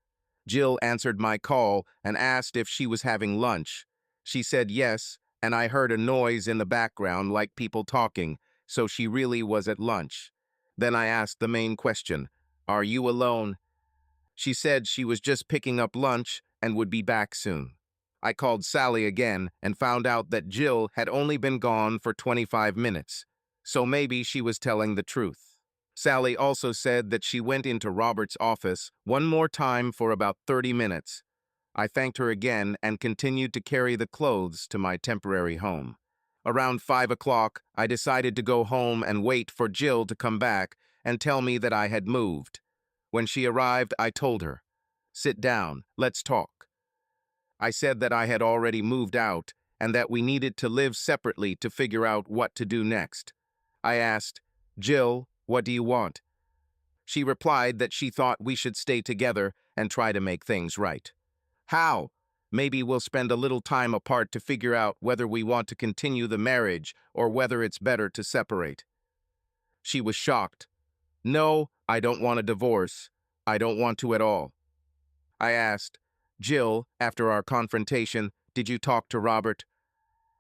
Jill answered my call and asked if she was having lunch. She said yes, and I heard a noise in the background like people talking, so she really was at lunch. Then I asked the main question, "Are you alone?" She said she was just picking up lunch and would be back soon. I called Sally again and found out that Jill had only been gone for 25 minutes, so maybe she was telling the truth. Sally also said that she went into Robert's office one more time for about 30 minutes. I thanked her again and continued to carry the clothes to my temporary home. Around 5 o'clock, I decided to go home and wait for Jill to come back and tell me that I had moved. When she arrived, I told her, "Sit down, let's talk." I said that I had already moved out and that we needed to live separately to figure out what to do next. I asked, "Jill, what do you want?" She replied that she thought we should stay together and try to make things right. How? Maybe we'll spend a little time apart to figure out whether we want to continue the marriage or whether it's better to separate. She was shocked. "No, I don't want a divorce. I don't want to at all." I asked, "Jill, after our confrontation, did you talk to Robert?"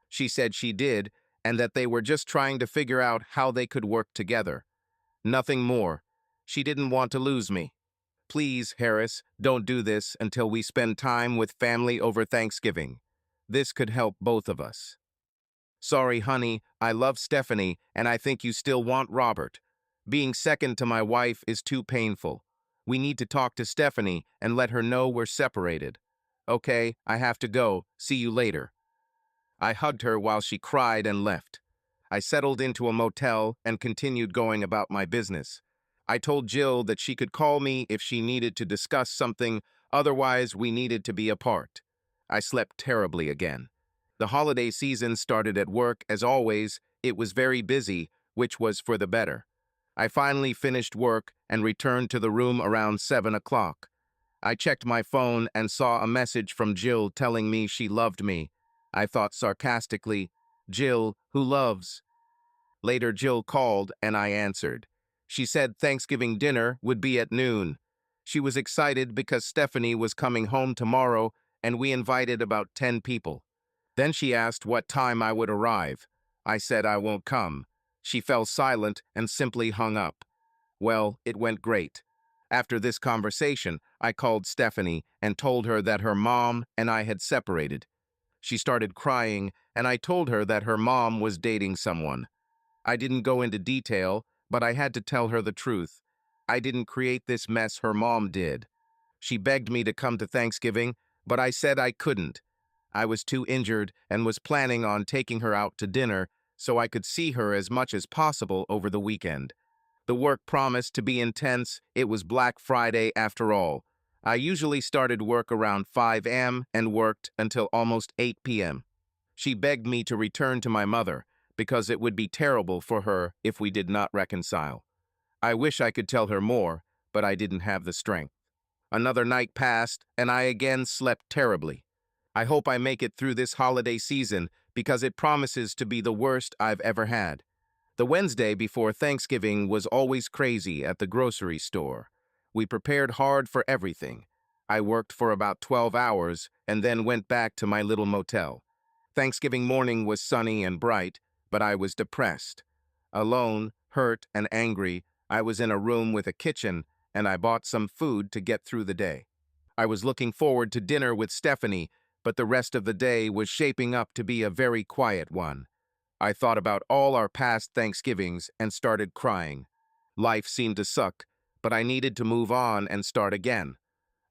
She said she did, and that they were just trying to figure out how they could work together. Nothing more. She didn't want to lose me. "Please, Harris, don't do this until we spend time with family over Thanksgiving. This could help both of us." "Sorry, honey, I love Stephanie, and I think you still want Robert. Being second to my wife is too painful. We need to talk to Stephanie and let her know we're separated. Okay, I have to go. See you later." I hugged her while she cried and left. I settled into a motel and continued going about my business. I told Jill that she could call me if she needed to discuss something, otherwise we needed to be apart. I slept terribly again. The holiday season started at work. As always, it was very busy, which was for the better. I finally finished work and returned to the room around 7 o'clock. I checked my phone and saw a message from Jill telling me she loved me. I thought sarcastically, "Jill, who loves?" Later, Jill called and I answered. She said Thanksgiving dinner would be at noon. She was excited because Stephanie was coming home tomorrow and we invited about 10 people. Then she asked what time I would arrive. I said I won't come. She fell silent and simply hung up. Well, it went great. After this conversation, I called Stephanie and told her that her mom and I had separated. She started crying, and I told her that her mom was dating someone. I didn't go into detail, but I had to tell her the truth. I didn't create this mess, her mom did. She begged me to come to Thanksgiving, but I said I couldn't. I was too injured and was planning on taking her out to dinner so I could see her as much as possible over the weekend. The work promised to be intense. It was Black Friday after all. I usually started work around 5 a.m. and worked until almost 8 p.m. She begged me to return to my mother because it would be terrible for her if we did not reconcile. I wish I could tell her more, but I didn't have the strength. Another night passed, and I again slept terribly. I hope I make it through this holiday season because it promises to be the worst I've ever had. The Wednesday before Thanksgiving was always crazy at the grocery store. We prepared hard for everything. I worked for about 12 hours and then went back to my little motel. Thanksgiving morning was sunny and bright, but I was depressed. Alone, hurt, and angry, I was in a room with a kitchen, and I bought some food to get through the day. I was looking forward to dinner with Stephanie, but the rest of the day was shaping up to be a very quiet one. I thought about all our past Thanksgivings and started crying. Life seemed to suck, but I needed to move on and start again.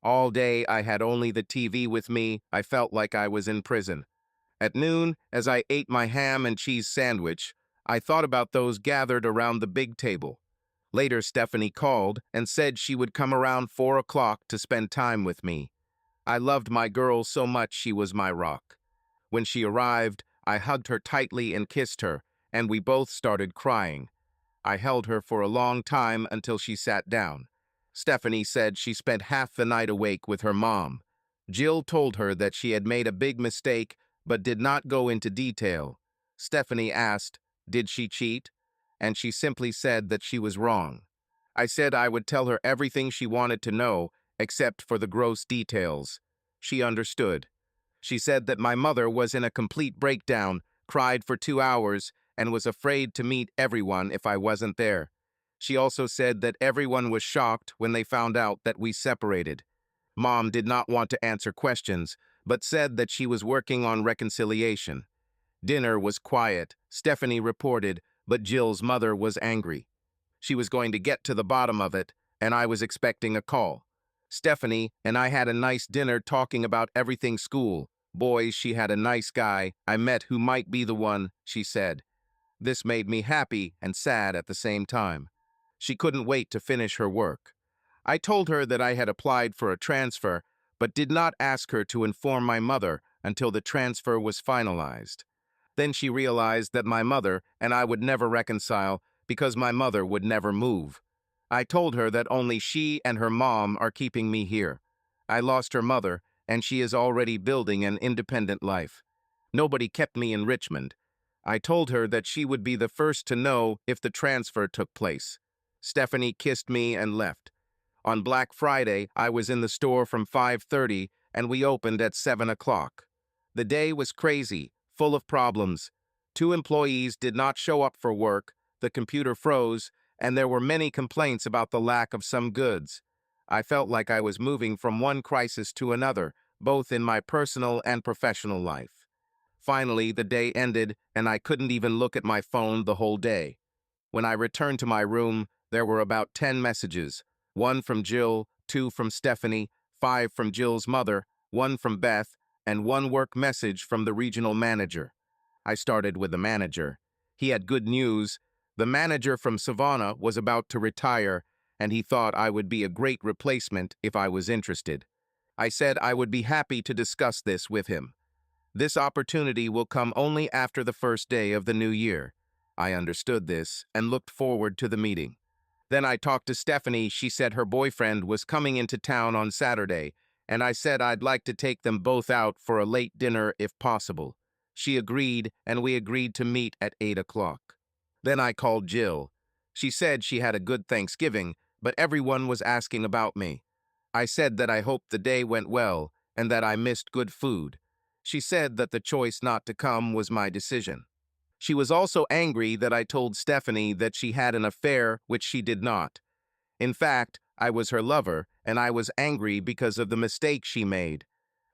All day I had only the TV with me. I felt like I was in prison. At noon, as I ate my ham and cheese sandwich, I thought about those gathered around the big table. Later, Stephanie called and said she would come around 4 o'clock to spend time with me. I loved my girl so much. She was my rock. When she arrived, I hugged her tightly and kissed her, and we both started crying. I held her for a long time until she sat down. Stephanie said she spent half the night awake with her mom. Jill told her that she had made a big mistake, but did not go into detail. Stephanie asked, "Did she cheat?" And she simply said that she was wrong. I said I would tell her everything she wanted to know, except for the gross details. She understood. She said that my mother was in a complete breakdown, cried for 2 hours, and was afraid to meet everyone if I wasn't there. She also said that everyone was shocked when they found out that we separated. Mom did not want to answer questions, but said that she was working on reconciliation. Dinner was quiet, Stephanie reported, but Jill's mother was angry. She was going to get to the bottom of it, and I was expecting a call. Stephanie and I had a nice dinner talking about everything school. Boys, she had a nice guy I met who might be the one, she said. This made me happy and sad at the same time. She couldn't wait to finish her work. I told her that I had applied for a transfer, but did not ask her to inform my mother until the transfer was finalized. Then she realized that my mother and I would never reconcile because my mother would never move. I told her that only she and her mom are keeping me here. I lost her mother, and she is already building an independent life. Nobody kept me in Richmond. I told her that she would be the first to know if the transfer took place. Stephanie kissed me and left. On Black Friday, I was in the store from 5:30 and we opened at 7 o'clock. The day was crazy, full of problems. 2 employees did not show up for work, the computer froze, and there were many complaints about the lack of some goods. I felt like I was moving from one crisis to another, both in my personal and professional life. Finally, the day ended, and I couldn't even look at my phone the whole day. When I returned to my room, there were about 10 messages. 1 from Jill, 2 from Stephanie, 5 from Jill's mother, 1 from Beth, and 1 work message from the regional manager. I started with the manager. He had good news. The manager from Savannah was about to retire, and he thought I would be a great replacement if I was interested. I said I would be happy to discuss this with him. This opportunity will come only after the first day of the new year. I understood this and looked forward to the meeting. Then I talked to Stephanie. She said her boyfriend was coming into town on Saturday, and I said I'd like to take them both out for a late dinner if possible. She agreed, and we agreed to meet at 8 o'clock. Then I called Jill. She said she had a good Thanksgiving, but everyone was asking about me. I said that I hoped the day went well and that I missed good food. She said that the choice not to come was my decision. She was also angry that I told Stephanie that she had an affair, which she did not. In fact, I was her lover, and I was angry because of the mistake she made.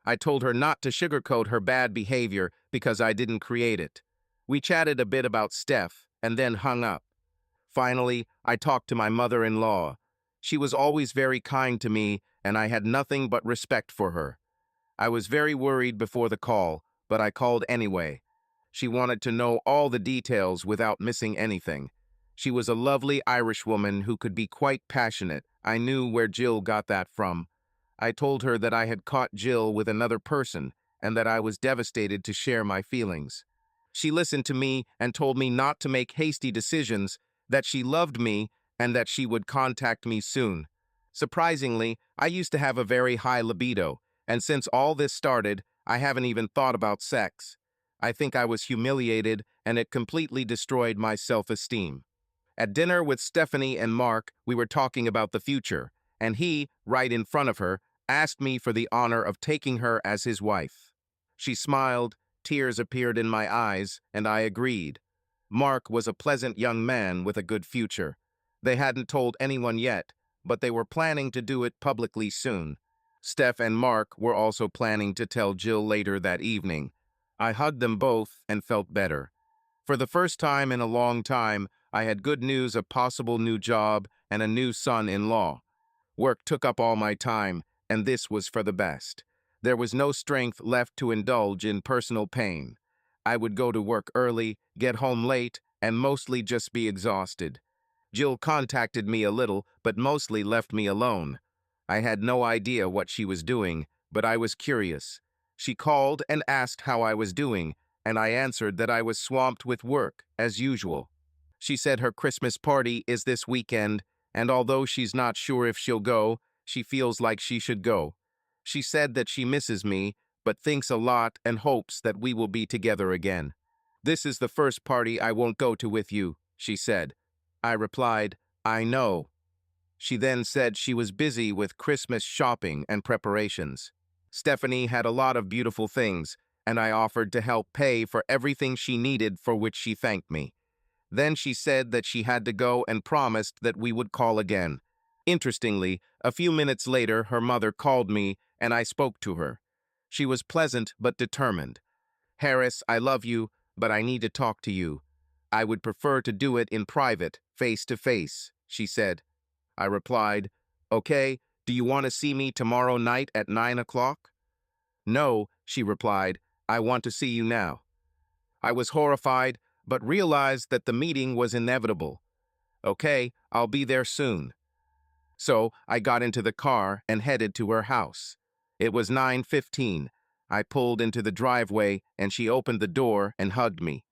I told her not to sugarcoat her bad behavior because I didn't create it. We chatted a bit about Steph and then hung up. Finally, I talked to my mother-in-law. She was always very kind to me, and I had nothing but respect for her. I was very worried before the call, but I called anyway. She wanted to know all the details without missing anything. She was a lovely Irish woman who could be quite passionate. I knew where Jill got that from. I told her that I had caught Jill with another person and that I was devastated to share my feelings. She listened to me and told me not to make hasty decisions, that she loved me and that she would contact me soon. Surprisingly, I used to have a very high libido, and since all this started, I haven't even thought about sex. I think I was humiliated, and it completely destroyed my self-esteem. At dinner with Stephanie and Mark, we were talking about the future, and he, right in front of her, asked me for the honor of taking her as his wife. She smiled, tears appeared in my eyes, and I agreed. Mark was a pleasant young man with a good future. They hadn't told anyone yet, but they were planning to do it publicly soon. Steph and Mark were also planning to tell Jill later that evening. I hugged them both and felt better. For the first time in a long time, I had good news, a possible new job and a new son-in-law. Work took up all my time, and this was for the best. There was no strength left to indulge in personal pain. I would go to work early, get home late, and mostly just be exhausted. Jill contacted me a little, but mostly left me alone. I had no idea what she was doing, but I was curious. She called and asked how I was doing, and I answered that I was swamped with work, as usual. She said her Christmas party is this weekend, and although she's not sure if she'll go, she feels like she should go. She said that she misses me, but thinks a lot and hopes that we will be together again. This is the first party I won't go to with you, she said. I replied, I know. She then said she was busy with Christmas shopping and preparations. Stephanie had a lot of beautiful things, and I offered to help pay for everything she needed, for which she thanked me. Then she said that she had to go and promised that we would call again. Interestingly, a few minutes later, her mother called me, and I spoke to her. She was pleasant but determined. "Harris, I love you, but I need to talk to you. I would prefer to do it in private, face to face," she said. I replied, "Okay, do you want to see me tomorrow night at 9 o'clock?" "No," she replied, "I want to see you now." I was horrified, but realized that the meeting was inevitable. "Okay, I'll be there soon." So I got into the car and headed to her house. It was 9:15. I pulled into the driveway and she opened the door and hugged me.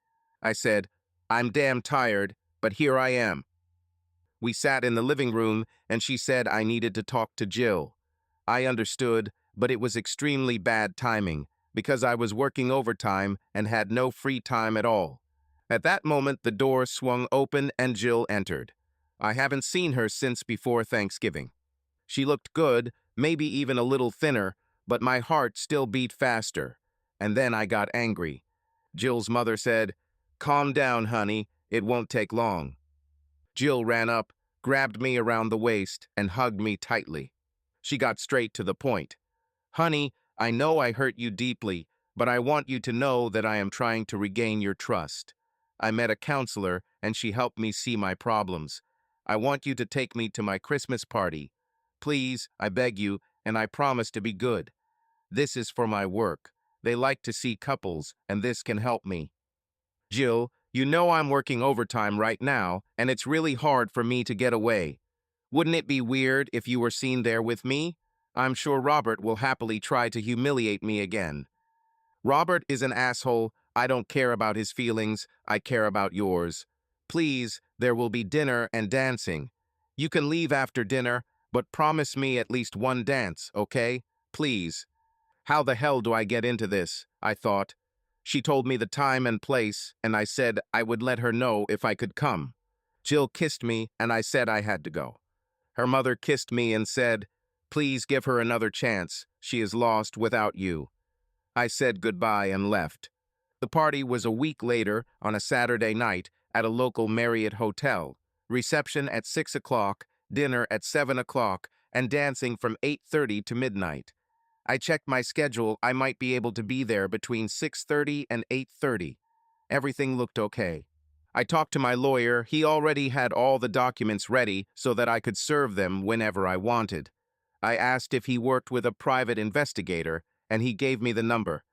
I said, "I'm damn tired, but here I am." We sat in the living room and she said I needed to talk to Jill. I understood, but it was extremely bad timing because I was working overtime and had no free time at all. At that moment, the door swung open and Jill entered. I haven't seen her since before Thanksgiving. She looked good, maybe even a little thinner, but my heart still beat faster. And then I got angry. Jill's mother said, "Calm down, honey. It won't take long." Jill ran up, grabbed me around the waist, and hugged me tightly. She got straight to the point. "Honey, I know I hurt you deeply, but I want you to know that I am trying to regain your trust. I met a counselor, and she helped me see my problems. I want you to take me to my Christmas party. Please, I beg you, and I promise to be good. This is for my work. They like to see couples, and this can help me." "Jill, you know I'm working overtime right now, and it's really hard for me to get away. Wouldn't it be weird if you were seen there with me? I'm sure Robert will happily try to humiliate me again." "Robert is an asshole. I don't care about his feelings. I care about yours. Please, there will be dinner and dancing. You can leave after dinner, but promise me at least one dance, okay? Please." How the hell do I get into this? I thought. She told me the time and place, and I said I would let her know if I could come. Jill kissed me, and I said I had to go. Her mother kissed me and said, "Please give her another chance. She is lost without you." I said goodbye and left. The party was a week later on a Saturday night at a local Marriott hotel. Reception at 6 o'clock, dinner at 7 o'clock, and dancing from 8:30 to midnight. I checked my schedule. I might be able to be there between 6:30 and 8:30. Everything looked okay. I talked to my lawyer. He already had all the documents ready so that I could serve them whenever I wanted. I asked if he worked with a private investigator, and he gave me the number.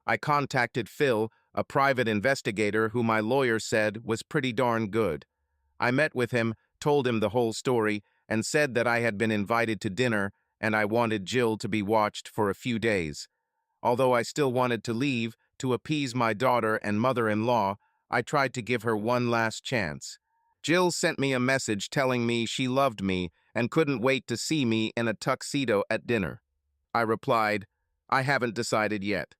I contacted Phil, a private investigator who my lawyer said was pretty darn good. I met with him, told him the whole story, and said that I had been invited to dinner and I wanted Jill to be watched for a few days. Although I still wanted to leave to appease my daughter and mother-in-law, I tried to give her one last chance. Jill sent me a message telling me she loved me and couldn't wait to see me in a tuxedo at dinner. I replied, "I haven't decided yet."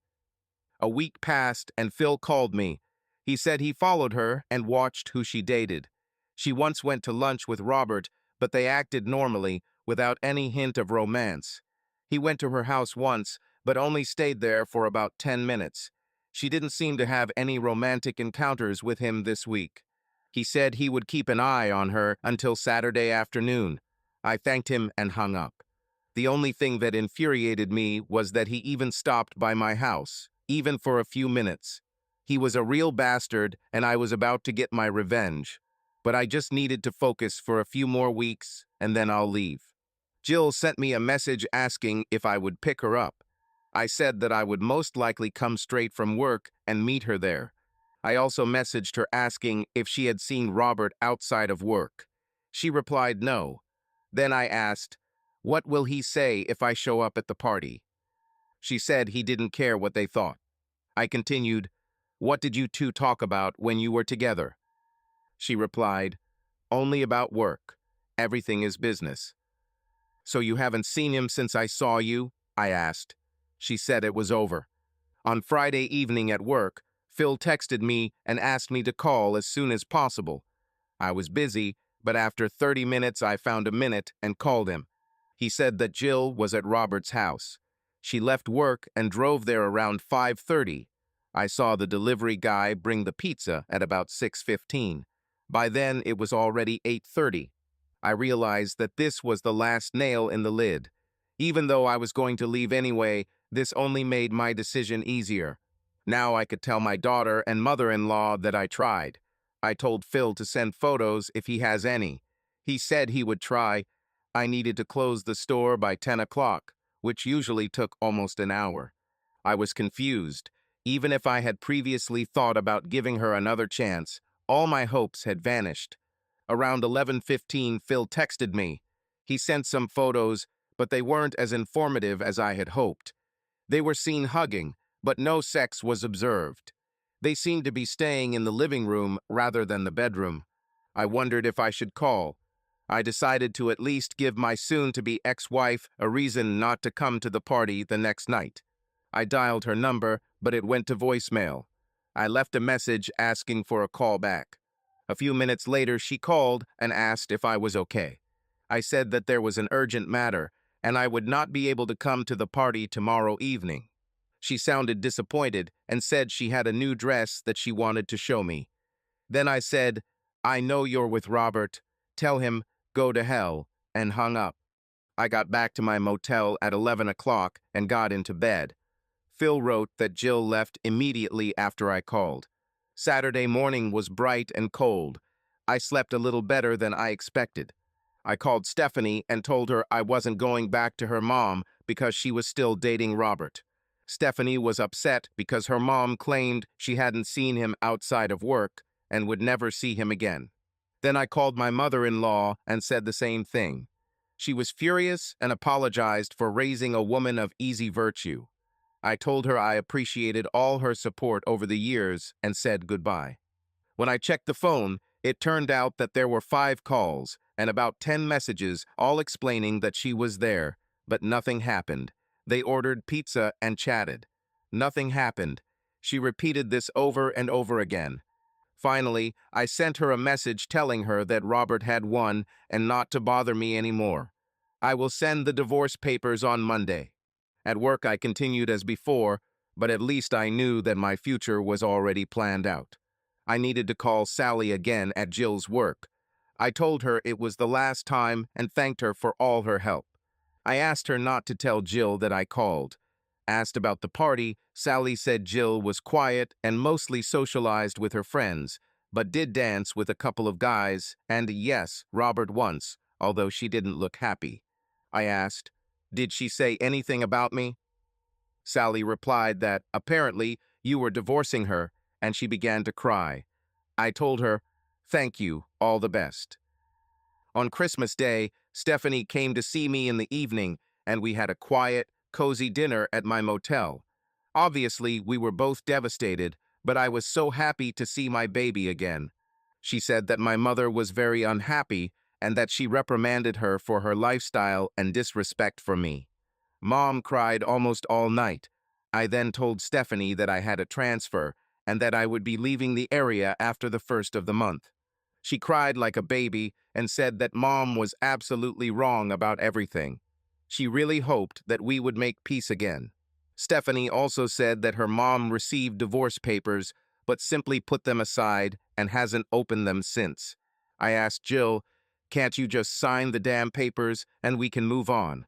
A week passed and Phil called me. He said he followed her and watched who she dated. She once went to lunch with Robert, but they acted normally, without any hint of romance. He went to her house once, but only stayed there for about 10 minutes. She didn't seem to have any romantic encounters with him this week. He said he would keep an eye on her until Saturday afternoon. I thanked him and hung up. The only thing that infuriated me was that he even stopped by my house, even for a few minutes. He was a real bastard, and I was about to get my revenge. But I just needed to focus for a few more weeks, and then I'll leave. Jill sent me a message asking if I would pick her up. I said that I would most likely come straight from work and meet her there. I also messaged her asking if she had seen Robert outside of work. She replied no. Then I asked, "What will he say if I show up at the party?" She said he didn't care what they thought. I continued, "What did you two talk about when you were together?" She replied, "Only about work. Everything is business." "So you haven't seen him since I saw you?" I asked. She said it was over. On Friday evening at work, Phil texted me and asked me to call as soon as possible. I was busy, but after 30 minutes I found a minute and called him. He said that Jill was at Robert's house. She left work and drove there around 5:30. I saw the delivery guy bring the pizza at about 6:15. By then, it was already 8:30. I realized that this was the last nail in the lid. Even though I was going to leave anyway, This only made my decision easier. Now I could tell my daughter and mother-in-law that I tried. I told Phil to send photos if he has any. He said he would try. I needed to close the store by 10 o'clock, which usually took almost an hour. I was confused. Even if I had previously thought about giving her another chance, all my hopes had vanished. Around 11:15, Phil texted me. He sent some photos, but they weren't as informative as I had hoped. They were seen hugging, but no sex was observed. They seemed to be staying in the living room rather than the bedroom. I wondered if I should call. I decided to at least give my soon-to-be ex-wife a reason not to come to the party the next night. I dialed her number, but it went to voicemail. I left a message asking for a call back. A few minutes later, she called and asked if I was okay. I said that there was an urgent matter, and I would not be able to come to the party tomorrow evening. She sounded disappointed and said she had a new dress that she wanted to show me. Then I said, "I know you're with Robert. Tell him, go to hell," and hung up. I got back to my motel at 11 o'clock and got into bed. Phil wrote that Jill left immediately after I called. Saturday morning was bright and cold. I slept a little better than I expected. I called Stephanie and told her I wasn't going back to her mom because she was still dating Robert. Stephanie was upset because her mom claimed she hadn't seen him outside of work and would never see him again. Then I called my mother-in-law and said the same thing. She was furious and apologized for raising a woman of easy virtue. I told her I appreciated all her support over the years and said goodbye. When I checked the phone, it turned out that there were 5 calls and about 10 messages, all explaining that she was there, but nothing happened. They ordered pizza and chatted. Nothing happened. She repeated this over and over again. Finally, I sent her a message telling her that Robert had won and not to bother me anymore. I will send the divorce papers on Monday. At work, I continued as before, but at least I knew that my future was already planned out. I needed to call Sally again at Jill's work. I told her it was the last time and thanked her for all her help. I asked her not to tell Jill that I called. Asked about the party, Sally said Jill was quiet and mostly socialized with her friends, but did dance with a couple of guys and, yes, Robert once, although she didn't look happy. I asked, "Did she say anything about me?" Sally replied that, apparently, you were divorcing her, and she began to cry. I told her, "Thank you, all the best." On Christmas Day, Stephanie came to see me in the evening, and we had a quiet, cozy dinner at my motel. Obviously, we were both devastated, but I was so happy to see my baby again. She said that my mother was very unhappy and that she reprimanded her for her lifestyle and disrespect for me. Mom cried almost all night. I then told Stephanie that I had a transfer and that I would be leaving the area after the first of the month. She cried like a baby and said that Mom was absolutely wrong about everything. She really hoped that we would make peace again. Stephanie also said that her mom received divorce papers but simply put them aside and hasn't opened them since. I asked Jill, "Can't you just sign the damn papers and we can move on?"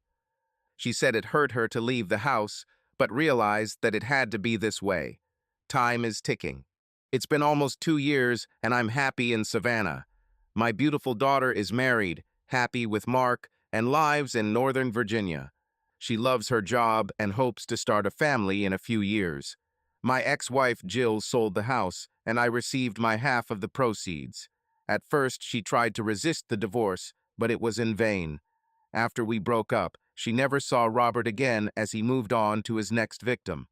She said it hurt her to leave the house, but realized that it had to be this way. Time is ticking. It's been almost 2 years, and I'm happy in Savannah. My beautiful daughter is married, happy with Mark, and lives in Northern Virginia. She loves her job and hopes to start a family in a few years. My ex-wife Jill sold the house, and I received my half of the proceeds. At first, she tried to resist the divorce, but it was in vain. After we broke up, she never saw Robert again as he moved on to his next victim.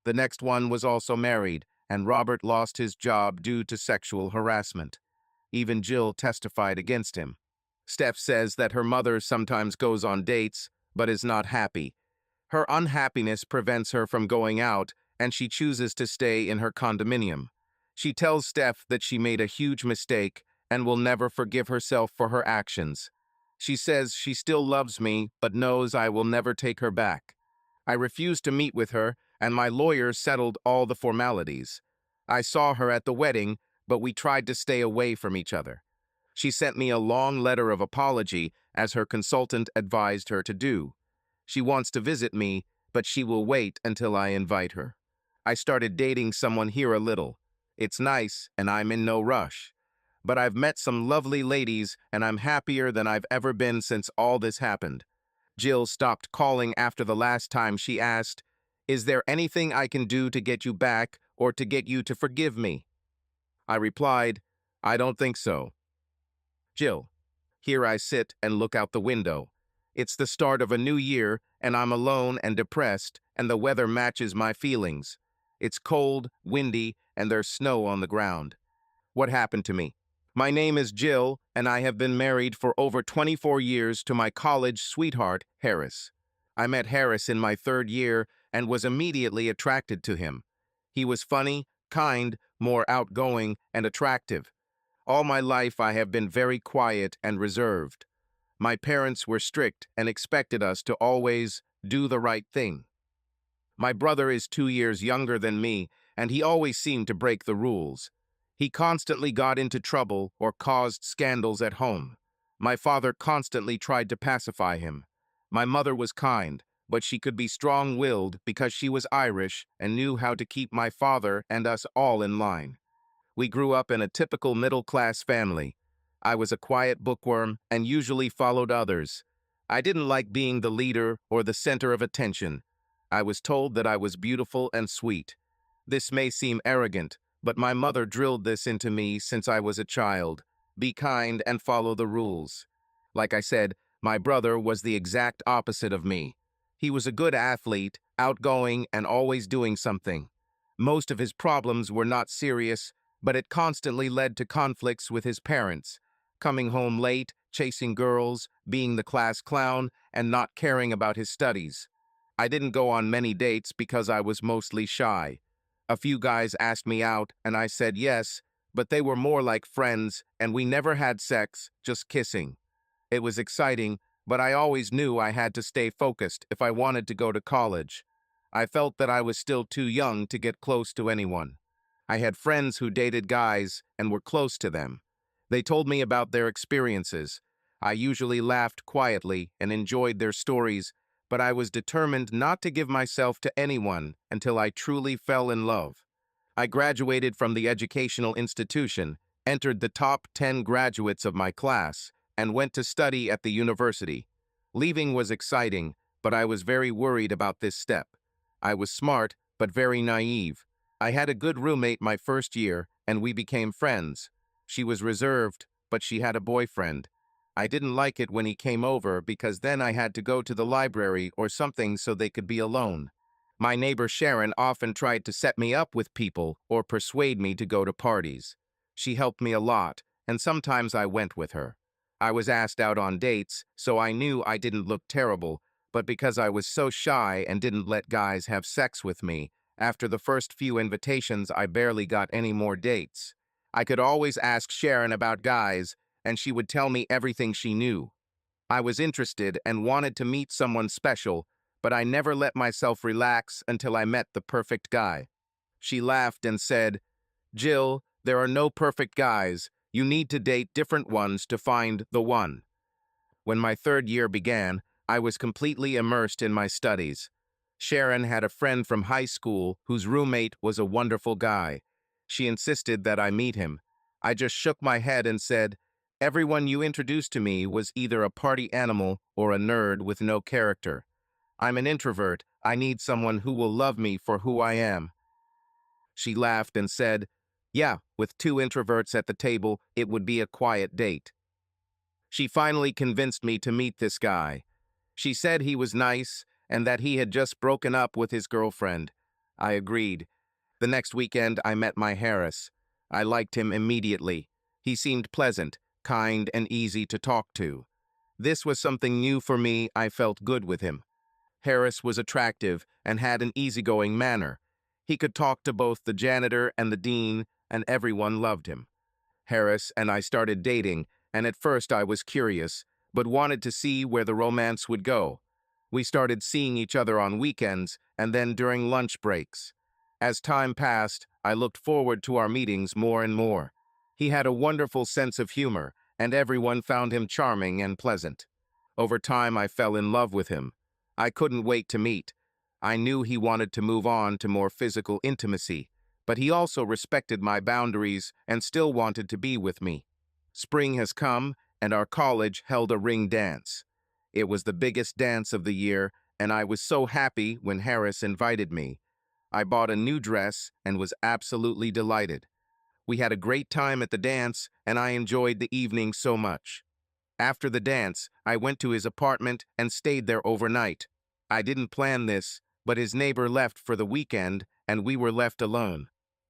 The next one was also married, and Robert lost his job due to sexual harassment. Even Jill testified against him. Steph says that her mother sometimes goes on dates, but is not happy. Her unhappiness prevents her from going out, and she chooses to stay in her condominium. She tells Steph that she made a huge mistake and will never forgive herself for her actions. She says she still loves me, but knows I will never take her back. I refused to meet with her, and my lawyer settled all the formalities. I saw her at the wedding, but we tried to stay away from each other. She sent me a long letter of apology, as her consultant advised her to do. She wants to visit me, but she will wait until I invite her. I started dating someone here a little. It's nice, and I'm in no rush. But I've met some lovely ladies, and I'm happier than I've ever been since all this happened. Jill stopped calling after the last time she asked, "Is there anything I can do to get you back or to get you to forgive me?" I replied, "I don't think so." Jill. Here I sit and look out the window. It's the start of a new year, and I'm alone and depressed, and the weather matches my feelings. It's cold, windy, and there's snow on the ground. What happened to me? My name is Jill, and I have been married for over 24 years to my college sweetheart, Harris. I met Harris in my third year and was immediately attracted to him. He was funny, kind, more outgoing, and attractive. All my life I have been very quiet and reserved. My parents were strict and expected us to always do the right thing. My brother is 2 years younger than me, and he always seemed to break the rules. He constantly got into trouble or caused scandals at home. My father constantly tried to pacify him. My mother was kind, but she could be strong-willed because she was Irish and knew how to keep my father and us all in line. We grew up in a typical middle-class family. I was a quiet bookworm and usually followed others. I didn't like being the leader or the center of attention. I was told that I was beautiful and sweet. This may seem arrogant, but my mother drilled this into me since I was a child. Be kind and follow the rules. Like I said, my brother was the exact opposite of me. He was a good athlete, outgoing, and always doing something. Most of his problems were not serious, but it constantly led to conflicts with his parents, coming home late, chasing girls, being the class clown, and not caring about his studies. I didn't go on many dates because I was mostly shy. A few guys asked me out, and I said yes, but they were more like friends, and we never had sex, just kissing. It was exciting, but I always knew I had to stay focused if I wanted to go to college. I felt that I was still too young to get close to anyone. I had friends who dated guys and were close to them. They told me about their experiences. I usually laughed quietly and enjoyed their stories, but I was determined not to give myself to anyone until I truly fell in love. I graduated from the educational institution, entered the top 10 graduates of my class, and went to study at the university. Leaving was exciting, but I was very worried about this step. I was smart, but very naive. I had a good roommate my first year, and we became friends. She was reserved, but she had a boyfriend. I didn't like it when he came over because then I had to go to the library or something so they could be alone. My neighbor Sharon often tried to set me up with people or persuade me to go to parties. She helped me a lot, and sometimes I went with her. I was asked out on dates, so I knew I didn't look terrible, but because I was so shy and didn't let guys have sex with me, after the first few invitations I barely got any more dates. I could always ask Sharon about guys, and she would tell me everything she knew. I was interested and wanted to meet someone special, but I never let myself relax until I met the perfect guy. She laughed and said, "Jill, there are no perfect guys. You need to date different ones to find the one." When my third year began, I was completely immersed in my studies. Sharon had a friend from high school whose roommate was a wonderful guy. She insisted that I meet him. I just shook my head and said, "Everyone you introduced to me was either a party animal or a nerd with no character. I'm an introvert. I need someone who will love me for who I am." She laughed and said, "Yeah, with two introverts at the table, it would be a quiet date." She finally convinced me to meet this guy. She said he was nice and that he had just broken up with his girlfriend. I agreed. The next weekend, I met my Harris. I liked him immediately. He seemed pleasant, kind, and easy to talk to. This was something new for me. I felt good with him. Harris was attractive and had an easygoing manner. He could talk to both the janitor and the dean, and everyone loved him. Harris and I started dating, and at first I was curious, but wanted to see where the romance would go. We started seeing each other on weekends and then during lunch breaks. As time passed, I looked forward to our meetings more and more. He had a wonderful sense of humor, and everyone found him charming and pleasant. Over time, I fell in love with him. I couldn't wait to meet. I knew he wanted to move on to more physical intimacy, but he also respected my boundaries and still wanted to be with me. Spring has come, and our college held a ring dance. It was the biggest dance of the year, and I was so happy when Harris invited me. I bought a new dress and was absolutely delighted. We had a great time at the dance, and I enjoyed the evening so much. After the dance, I went to his apartment and stayed there overnight. I didn't plan this, but his neighbor left for the weekend, and we were left alone.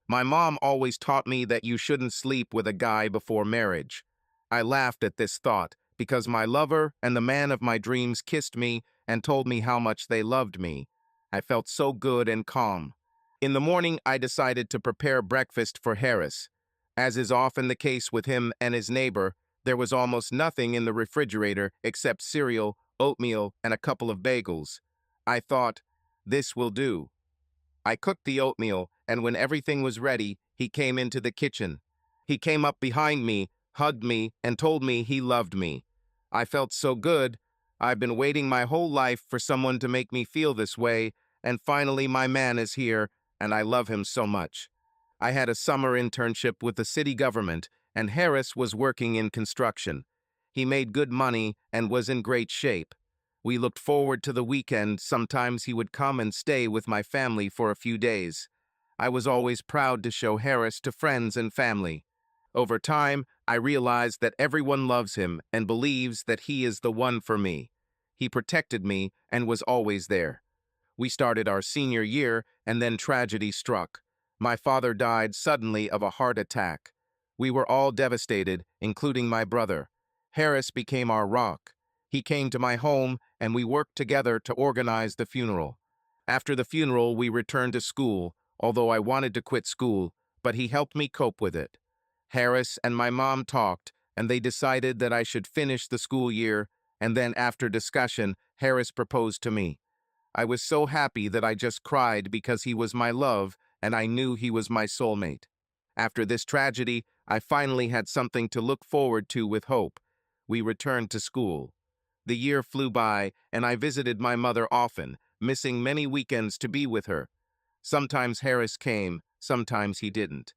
My mom always taught me that you shouldn't sleep with a guy before marriage. I laughed at this thought because my lover and the man of my dreams kissed me and told me how much they loved me. I felt so good and calm. In the morning, I decided to prepare breakfast for Harris. As is often the case with him and his neighbor, there was almost nothing in the refrigerator except cereal, oatmeal, and a couple of bagels. I thought, this will do. I cooked the oatmeal, and when everything was ready, he came into the kitchen. He came up behind me, hugged me, and told me he loved me. I felt so good. I've been waiting my whole life for someone to make me feel this way, and finally my man is here, and I love him so much. I had a summer internship with the city government, and Harris was working in construction. He made good money and was in great shape. We looked forward to the weekend. Sometimes he would come and stay with my family for a few days. I was always proud to show Harris to friends and family. Over time, I realized that everyone loves him and believes that he is the one for me. He protected me and was always there. We started our senior year, and then tragedy struck. My father died suddenly of a heart attack. We were all devastated, including my brother. Harris became our rock. He came to my home, and we worked together to organize the funeral. After the funeral, we returned to school, although I wanted to quit school, but he helped me cope with it. Harris and my mom talked, and they decided that I should finish the school year, and then after discussion, Harris proposed to me. I was so happy that I just cried because he was my love, and I knew he was my soulmate. After this tragedy, I finally had something to look forward to with hope. We returned to school. The year flew by, and I visited my mother often, missing many weekends to be with her. Sometimes Harris came, sometimes he didn't.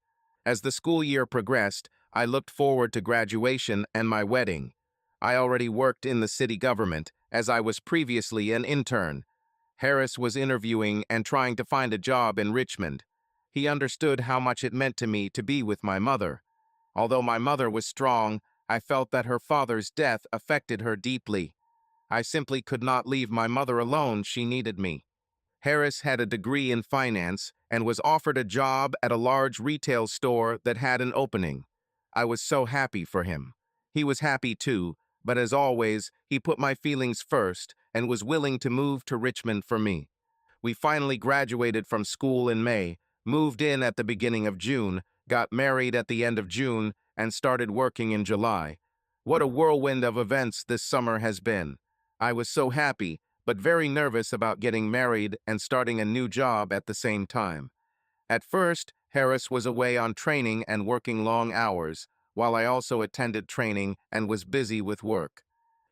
As the school year progressed, I looked forward to graduation and my wedding. I already worked in the city government, as I was previously an intern. Harris was interviewing and trying to find a job in Richmond. He understood how much it meant to me to be with my mother. Although my mother was strong, I felt that her father's death affected her deeply. I simply could not leave my mother alone. She needed me. Harris had a degree in finance and was offered a job at a large retail store that had an opening. I was so happy for him. He was happy too, but as always, he put my feelings first and was willing to move to Richmond for me. We finally graduated from school in May, moved in at the beginning of June, got married at the end of June, and started working in July. What a whirlwind of events this summer has been. I was so happy, but very nervous about getting married and starting a new job at the same time. At first, Harris was away on training and working long hours, while I also attended training and was busy with work.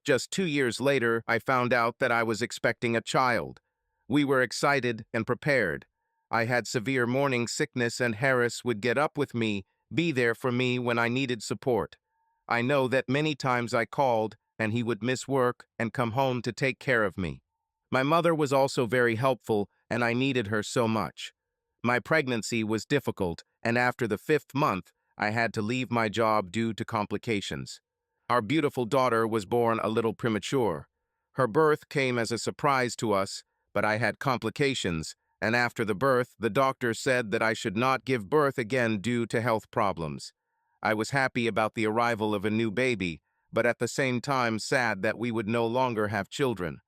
Just 2 years later, I found out that I was expecting a child. We were excited and prepared. I had severe morning sickness, and Harris would get up with me, be there for me when I needed support. I know that many times I called, and he would miss work and come home to take care of me. My mother was also very helpful, and I needed her so much. My pregnancy was difficult, and after the 5th month, I had to leave my job due to complications. Our beautiful daughter was born a little premature. Her birth came as a surprise to us, but I had complications, and after the birth, the doctor said that I should not give birth again due to health problems. I was happy about the arrival of a new baby, but at the same time sad that we would no longer have children.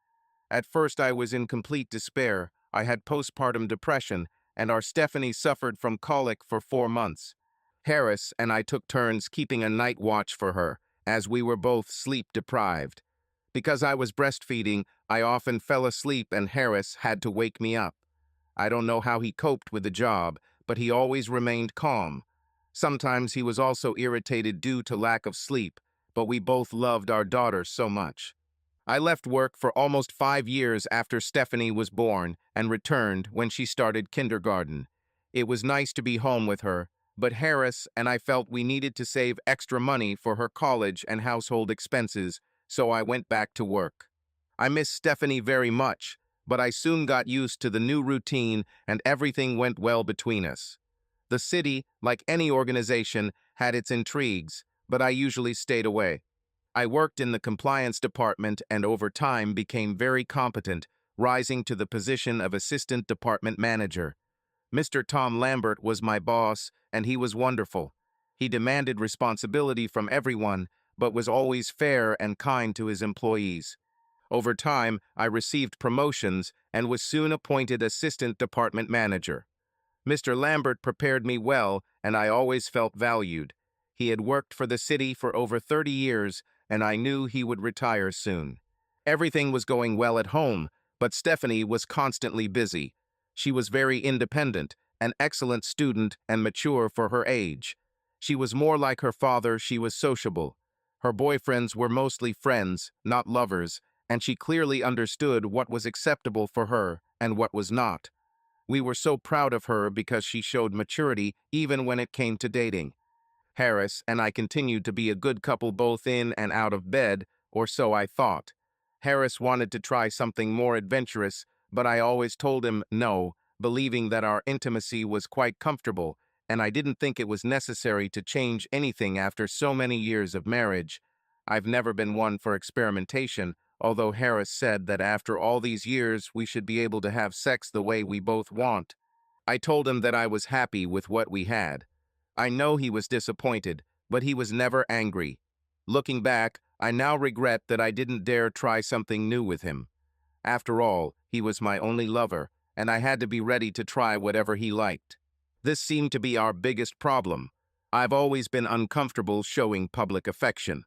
At first I was in complete despair. I had postpartum depression, and our Stephanie suffered from colic for 4 months. Harris and I took turns keeping a night watch for her, as we were both sleep-deprived. Because I was breastfeeding, I often fell asleep and Harris had to wake me up. I don't know how he coped with the job, but he always remained calm. Sometimes he was also irritated due to lack of sleep, but we both loved our daughter so much. I left work for almost 5 years after Stephanie was born and returned when she started kindergarten. It was nice to be home with her, but Harris and I felt we needed to save extra money for her college and household expenses, so I went back to work. I miss Stephanie very much, but I soon got used to the new routine and everything went well between us. The city, like any organization, had its intrigues, but I usually stayed away. I worked in the compliance department and over time became very competent, rising to the position of assistant department manager. Mr. Tom Lambert was my boss, and he was wonderful. He demanded responsibility from everyone, but was always fair and kind to his employees. Over time, I received promotions and was soon appointed assistant department manager. Mr. Lambert prepared me well, and I always felt valued. He had worked for the city for over 30 years, and I knew he would retire soon. Everything was going well at home, but Stephanie was constantly busy. She was very independent, an excellent student, and mature for her age. She was more like her father. She was sociable. Her boyfriends were mostly friends, not lovers, and she clearly understood what was acceptable for her and what was not. We were so proud of her because she showed maturity even when it came to dating. Harris and I continued to be a good couple both in and out of bed, or so I thought. Harris wanted to try something more adventurous, but I always told him no, believing that our intimacy was quite comfortable, and I didn't think it was necessary to change anything after so many years of marriage. I've never been one for experimentation, although Harris said that after all these years we should be able to have sex the way we both want. I told him that I was happy with what we had. I know he was disappointed, but he was never angry. Looking back, I now regret that I didn't dare try something new with him. After all, he was my only lover, and I had to be ready to try whatever he liked. This seemed to be our biggest problem. I've always been uncomfortable showing public affection.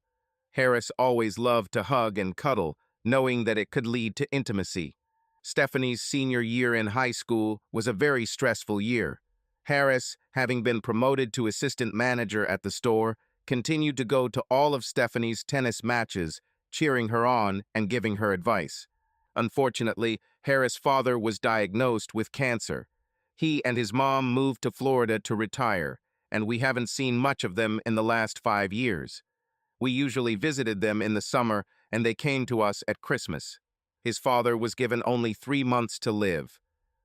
Harris always loved to hug and cuddle, knowing that it could lead to intimacy. Stephanie's senior year in high school was a very stressful year. Harris, having been promoted to assistant manager at the store, continued to go to all of Stephanie's tennis matches, cheering her on and giving her advice. Unfortunately, Harris' father was diagnosed with cancer. He and his mom moved to Florida to retire, and we haven't seen much of them in the last 5 years. We usually visited them in the summer, and they came to us at Christmas. His father was given only 3 months to live.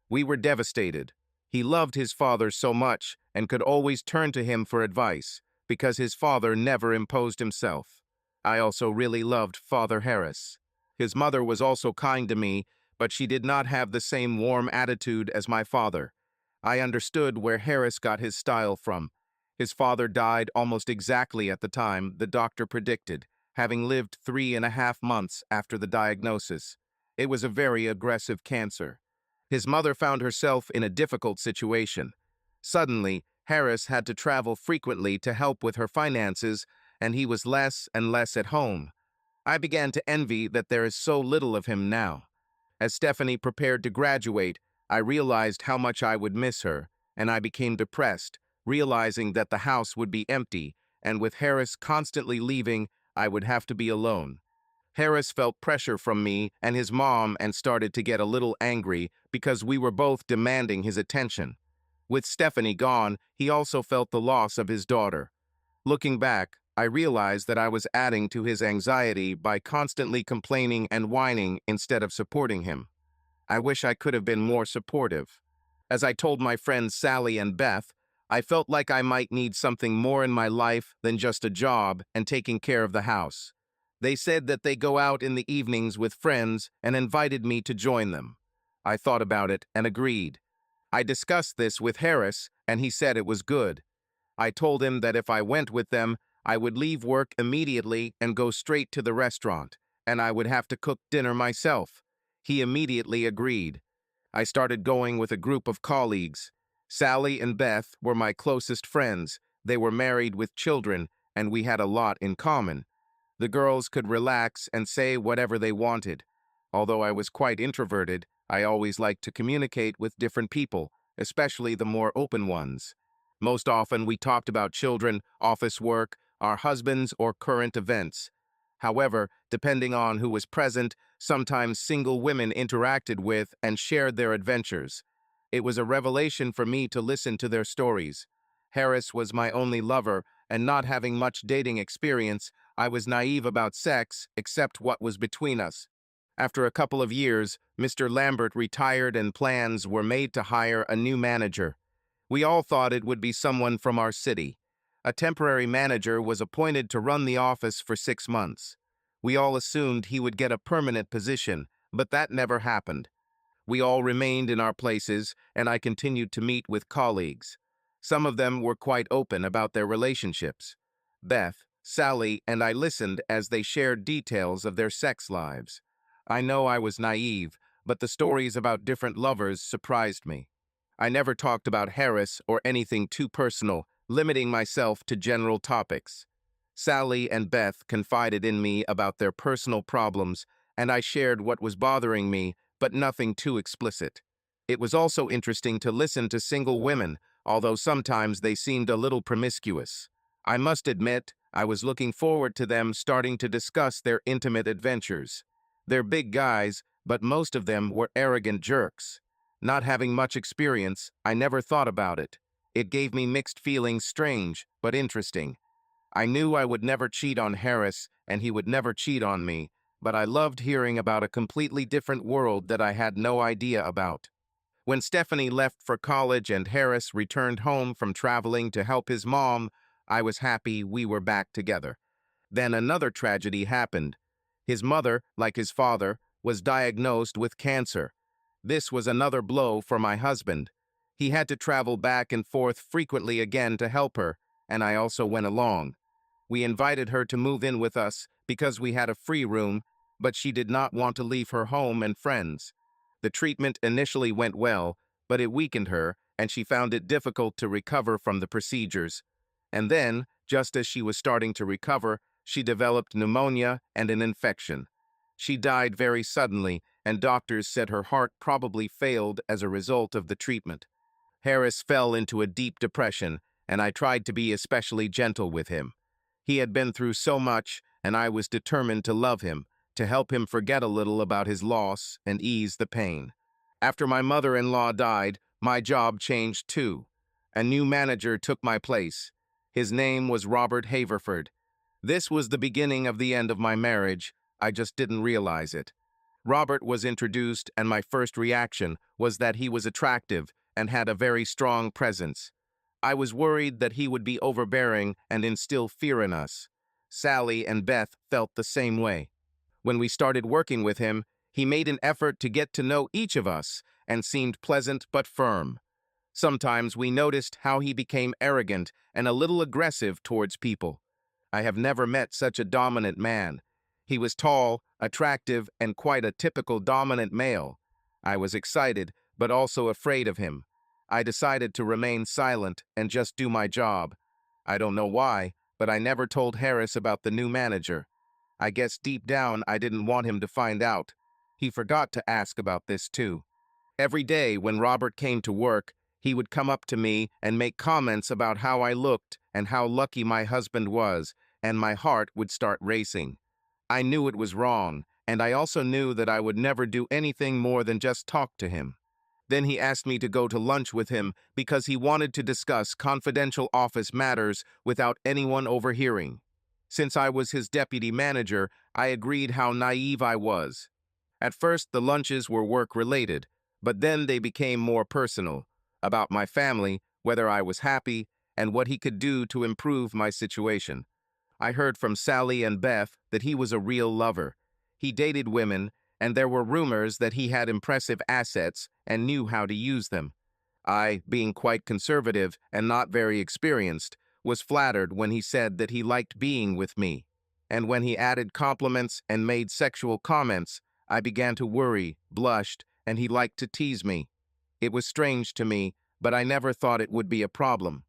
We were devastated. He loved his father so much and could always turn to him for advice, because his father never imposed himself. I also really loved Father Harris. His mother was also kind to me, but she did not have the same warm attitude as my father. I understood where Harris got his style from. His father died almost exactly at the time the doctor predicted, having lived 3.5 months after the diagnosis. It was a very aggressive cancer. His mother found herself in a difficult situation. Suddenly, Harris had to travel frequently to help with her finances, and he was less and less at home. I began to envy that there is so little of him now. As Stephanie prepared to graduate, I realized how much I would miss her, and I became depressed, realizing that the house would be empty, and with Harris constantly leaving, I would have to be alone. Harris felt pressure from me and his mom and started to get a little angry because we were both demanding his attention. With Stephanie gone, he also felt the loss of his daughter. Looking back, I realized that I was adding to his anxiety by constantly complaining and whining instead of supporting him. I wish I could have been more supportive. As I told my friends Sally and Beth, I felt like I might need something more in my life than just a job and taking care of the house. They said that they go out in the evenings with friends and invited me to join them. I thought about it and agreed. I discussed this with Harris, and he said it was good. I told him that if I went with them, I would leave work immediately and go straight to the restaurant, and I would have to cook dinner myself. He immediately agreed. I started going with a group of colleagues. Sally and Beth were my closest friends. They were married with children, and we had a lot in common. The girls could relax and say whatever they wanted. Although I was quite introverted, I always liked to communicate with different people, especially the more open ones. Most often we talked about children, office work, our husbands, or current events. However, depending on who was present, sometimes single women interacted with and shared their adventures. It was a revelation for me to listen to their stories. Harris was my only lover, and not having much dating experience, I was naive about sex, except what was between us. After a couple of years, Mr. Lambert retired and plans were made to hire a new manager. We all thought it would be someone from our city. A temporary manager was appointed to run the office for 6 months. We all assumed he would get a permanent position, but that never happened. We all remained in our places, and I continued to meet with colleagues. Some of them were quite open about their relationships. Beth, Sally, and I listened as they shared details of their sex lives. I know I was naive, but the stories about different lovers surprised me. I never talked about Harris or anything too personal, limiting myself to general topics. Sally and Beth confided in me about their personal problems, and I shared what was bothering me, but nothing too explicit. It was also interesting to listen to single women, although sometimes they seemed a little promiscuous. I must admit, I was looking forward to them starting to discuss their intimate adventures. They're big guys, but most of them were arrogant jerks. Not having much experience, I never thought about it. It gave me mixed feelings, strange, but interesting. I knew I would never cheat on Harris, and he would never cheat on me, but I loved hearing about a completely different world that I had no idea about. When Stephanie left for college and Harris returned home from traveling to help his mom, I was happy we were back together. Then another tragedy happened. His mother, like his father, was diagnosed with cancer. This was another blow for my husband. He had to travel back and forth frequently again to help her, and I also went along. We invited her to move in with us because we had a free room, but she did not want to leave her home and friends. The treatment initially went well, but it weakened her, and she found it difficult to recover from the procedures. And then, just as she was starting to recover, she developed pneumonia and an infection. She died very suddenly, and doctors said her heart probably failed as a result of the treatment. Harris fell into a deep depression, and I tried to be especially gentle with him. He had been through so much, and I was determined to love him, to help him forget a little about his loss and ease the pain. After my mother-in-law died, my job changed too. A new manager took my place. His name was Robert Haverford. This was the beginning of the end of my marriage. I just didn't realize it. Robert was introduced, and my first reaction was that he was attractive and had a very strong presence. I was worried that he would be overbearing and instill fear in us. Sally and Beth felt the same way. When we started working with him, he made an effort to get to know each of us and seemed pleasant but firm. Sometimes we noticed how he became arrogant and a little aggressive towards people. I have never met such a dominant man. He was tall, attractive, and quite a typical dominant male. I was excited, but also afraid of him. I decided to remain silent and just do my job. I don't know why, but I never told Harris about the new manager. I guess deep down I didn't want him to find out. He forgot to ask about this too. Every day when Robert came to work, he would come up to me and make comments about how I looked and how lucky my husband was, and my heart would start racing. I knew it was wrong, and I also knew that I would never do anything more than just talk to him. Then he asked me to go to lunch with him because he wanted to discuss confidential office matters without anyone overhearing. Since I was his deputy manager, I agreed how naive I was. At first, the lunches were work-related, but then they became more personal, about my family, whether I was happy, and what he could do to improve my situation. I heard from Sally and Beth that he was a real lover. He dated women, and there were rumors that he had impressive assets and knew how to use them. I, being quite conservative and not very experienced, was flattered when he said that he liked being with me. And when he added compliments and made sexual comments, I began to worry, blushed, and he liked to tease me. It was strange to me, but I never thought it would be a problem.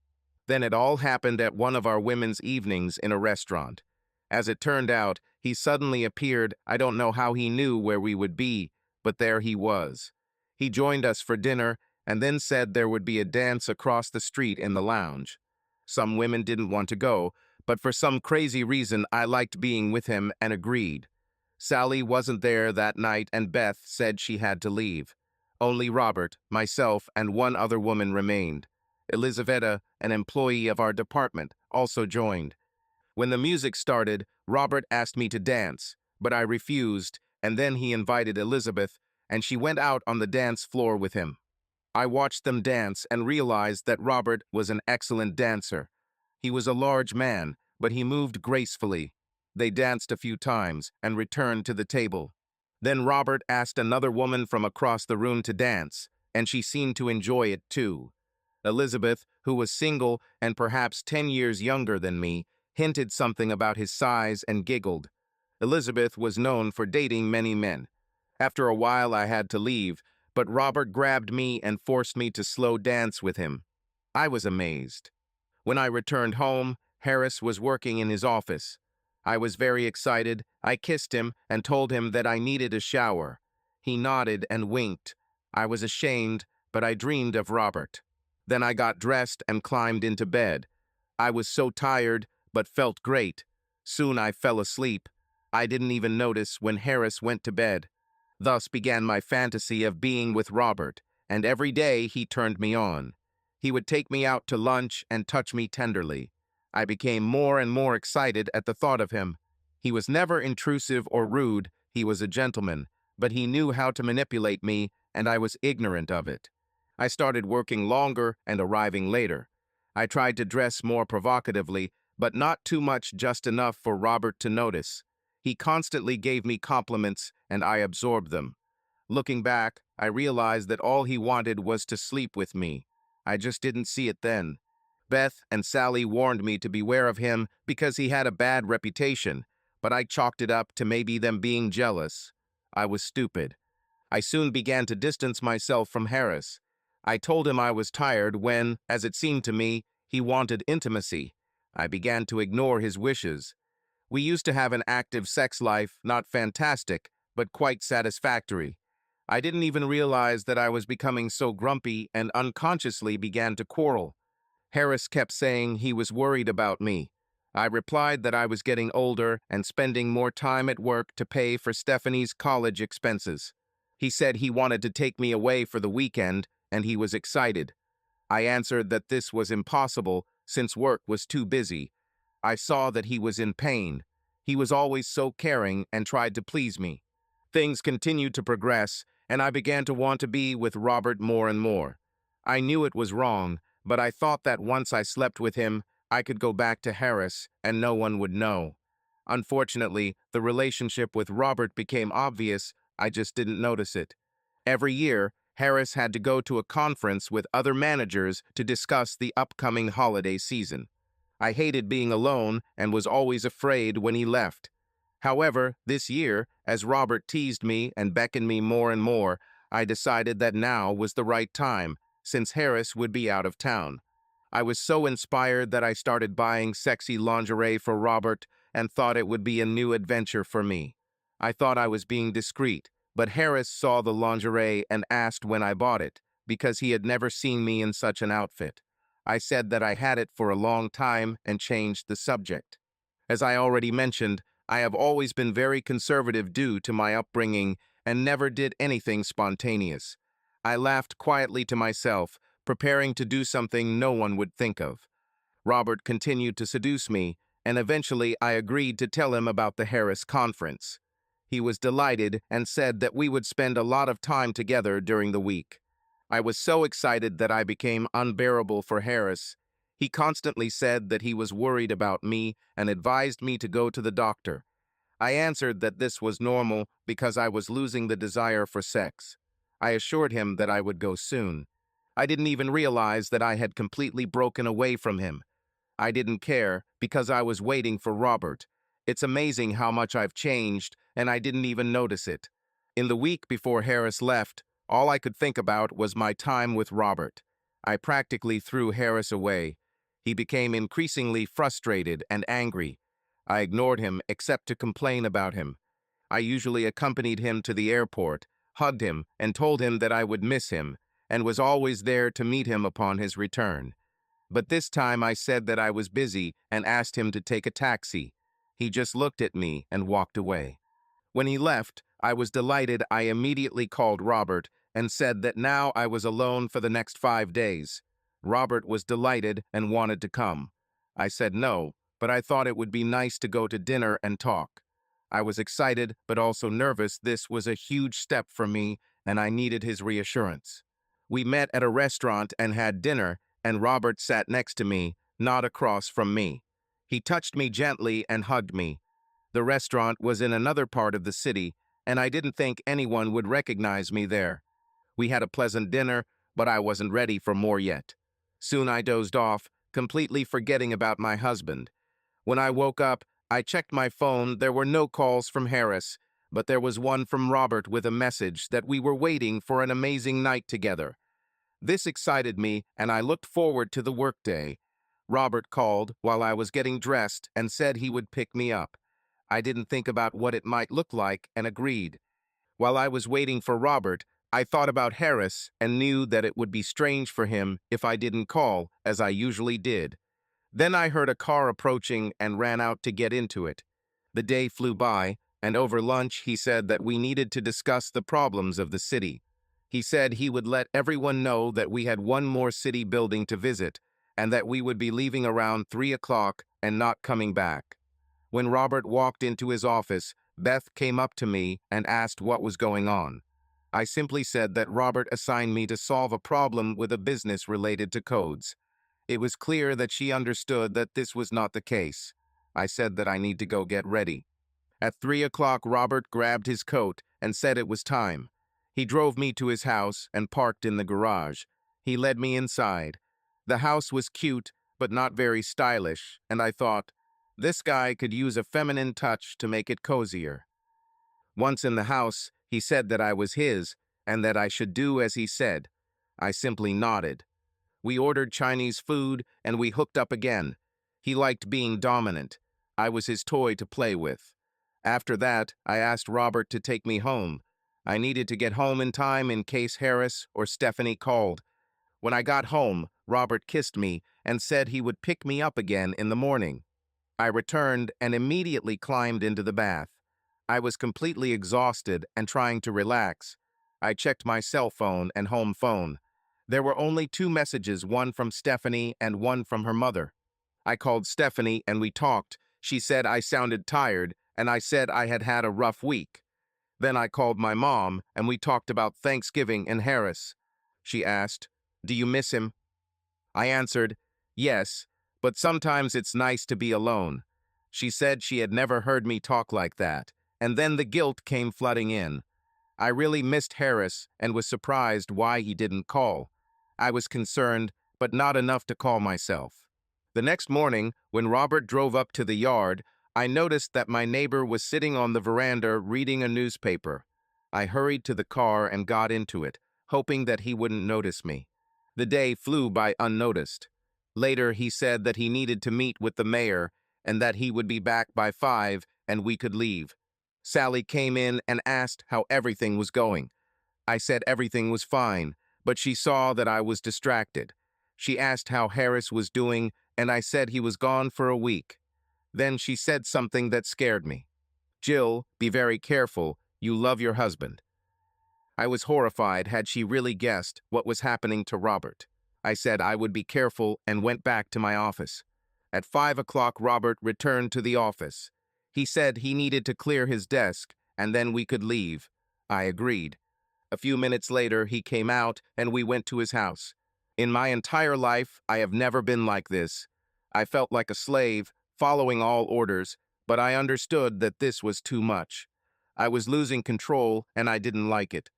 Then it all happened at one of our women's evenings in a restaurant. As it turned out, he suddenly appeared. I don't know how he knew where we would be, but there he was. He joined us for dinner and then said there would be a dance across the street in the lounge. Some women didn't want to go, but for some crazy reason I liked being with him and agreed. Sally wasn't there that night and Beth said she had to leave. Only Robert, myself, and one other woman remained. Elizaveta, an employee of our department, also joined. When the music started, Robert asked me to dance, but I refused, and then he invited Elizabeth, and she went out on the dance floor with him. I watched them dance and realized that Robert was an excellent dancer. He was a large man, but he moved gracefully. They danced a few times and returned to the table. Then Robert asked another woman from across the room to dance, and she seemed to enjoy it too. Elizabeth, who was single and perhaps 10 years younger than me, hinted something about his size and giggled. Elizabeth was known for dating many men. After a while I had to leave, but Robert grabbed me and forced me to slow dance with him. I was amazed. When I returned home, Harris was working in his office. I was very excited. I kissed him and told him that I needed a shower. He nodded and winked. I was ashamed, but I dreamed of Robert. Then I got dressed and climbed into bed. I was so tired, but felt great. Soon I fell asleep. I didn't even notice when Harris went to bed. Thus began my fantasy of being with Robert, and every day he turned me on. He would take me out to lunch and touch me tenderly. I became more and more excited at the thought of him. He was never intrusive or rude, he was a gentleman, but he knew how to manipulate me, and I was ignorant of it. I started working longer and arriving later. I tried to dress more provocatively, but not too much, just enough for Robert to notice. He constantly gave me compliments, and I absorbed them. Looking back, I realized that all he wanted was to sleep with me. I just didn't see it then. Beth and Sally warned me to beware of him because he had a bad reputation, but I chalked it up to maybe them being jealous. I was stupid. I soon began to distance myself from Harris. I told him I was tired when, as it seemed to me, he wanted intimacy. I began to ignore his wishes. We used to have an active sex life, not fantastic, but quite satisfactory. I didn't even realize that I was becoming so grumpy and unconsciously began to quarrel. Harris kept saying he was worried about me. I replied that I was getting older and spending more time at work to pay for Stephanie's college expenses. He said he wanted to take me away for the weekend, and he was excited. I answered that this was impossible since work was too busy. I saw that he was in pain. He was always so caring and tried to please me. Things continued to progress, and I began to want to be with Robert more and more. I knew it was wrong, but I thought that once I slept with him, I could go back to Harris and no one would know. Unfortunately, the relationship with Robert became obvious, I just didn't notice it. Every year, Harris had to go to a conference with other managers to discuss the upcoming holiday season. I hated being alone and was always afraid when he left. However, this year, as Robert teased me and beckoned me more and more, I decided that now was the right time, since Harris would be out of town. I was so inspired that I started buying sexy lingerie for Robert and thought it would be a new adventure for me. I thought I was being discreet, but Harris saw the lingerie and asked when I bought it, because he had never seen me in such an outfit. I said that I had it for a long time and changed the subject. As I already mentioned, I have always been very conservative due to my upbringing and never did anything spontaneous. I laughed quietly to myself, preparing to do something no one would think of. Robert continued to seduce me, and eventually I agreed to tell him about the Harris conference. He was delighted and said that we would spend a lot of time together during the week. I was so excited that I became unbearable for Harris. He constantly said that he was worried about me and advised me to go to the doctor. I answered that this was normal because I was losing the desire for sex. I assured him that I would go soon. I didn't even realize that I had completely broken away from him. I didn't care because I was waiting for Robert. It's amazing how much I've changed, and I didn't even notice it. In the week before Harris left, all I could think about was my time with Robert. I practically threw Harris away. He became increasingly frustrated and angry. I ignored him except to complain about him. I usually accompanied him to the airport, hugged him, and told him that I would miss him, and was always there to meet him upon his return. But this time I said that I was busy and asked him to take a taxi. He just looked at me and walked away. When he left, I was delighted. I immediately called Robert and said that now I was alone for the next 5 days. Robert was delighted and wanted to come. I said no, but I thought it would be nice to go to dinner and talk. I was excited but also nervous. This was a huge step for me, and I needed his reassurance. We met at a restaurant and had dinner, and Robert sat next to me, not across from me. He touched me gently and hugged me. The restaurant was in another part of the city, and I didn't think anyone would recognize me there. We had a pleasant dinner, but I wasn't ready for more yet. Soon I dozed off, completely forgetting about my husband. When I woke up, I checked my phone. There were no calls from Harris, but there was one from Robert with a message that we were waiting for an amazing night together. This excited me, and I looked forward to the workday. Robert called while I was getting dressed and said he would pick me up. I didn't think about what it might look like and agreed. While I was waiting for Robert, I thought about Harris and knew that it would be strange for him if I didn't call, as I usually did. Then I heard a car approaching and ran out to get into it. The day flew by, and over lunch he said that we needed to discuss the problems of the city. He said he would let everyone know that we had one more city building to visit, and that we would be leaving around 3 o'clock and not coming back. When Robert walked into his office, Beth came up to me and asked what was going on. I simply said that Robert assigned me to solve a problem with a business related to codes. It was clear that she understood that this was not the case. I said that I need to go get ready. At 3 o'clock, Robert grabbed his coat and said it was time. He drove me to his house and parked in the garage. He led me inside. The house was cute, but not very stylish, and I thought, this guy could use a feminine touch to make it cozier. Once in the house, he said that I was his and that I should do as he said. I simply nodded. We ordered Chinese food and we hooked up again. He liked being dominant. I was his toy to play with. After that, I asked Robert to take me home. I needed to get home in time in case Harris or Stephanie called. When I got home, Robert kissed me and said he would pick me up again in the morning. I returned and immediately climbed into the bath. I was completely exhausted and trying to relax. I checked my cell phone and home phone. There were only 2 messages, one from Stephanie and one from her mother. I called Stephanie and we talked. She said I sounded tired and I said I had had a rough week. Then I called my mom and we talked about Thanksgiving and Harris. She asked, "Do you miss him?" I answered, "Yes, but sometimes it's nice to be alone." She said she had never heard me talk like that, and then the guilt came flooding in. I really missed Harris and was surprised why he didn't call. I was concerned, but not enough to call myself. The next morning, when Robert drove up to the yard, I noticed that my neighbor was sitting on the veranda reading a newspaper. I hurried to the car and got into it, hoping that he wouldn't notice me. The day flew by unnoticed. Later, he said that he needed to meet with the mayor and that he would be back by 5 and we could leave. Sally came in and asked how everything was going. I said everything was fine, but she saw that I was distracted. She asked how Harris was doing, and I said he was gone for a week. Then she said something that scared me. "Jill, be very careful. You love your husband." I was horrified. Had she really guessed what was happening to Robert? I said I would be careful and went back to my office. At 5 o'clock, Robert returned to the office. He said he needed to clear his desk, and then we could leave. I agreed. A few minutes later, he came out, and we went to his house. In my entire life, I have never been like this. I felt like a slave, following all orders, but I understood that this was too much. I was losing control, and I didn't like it.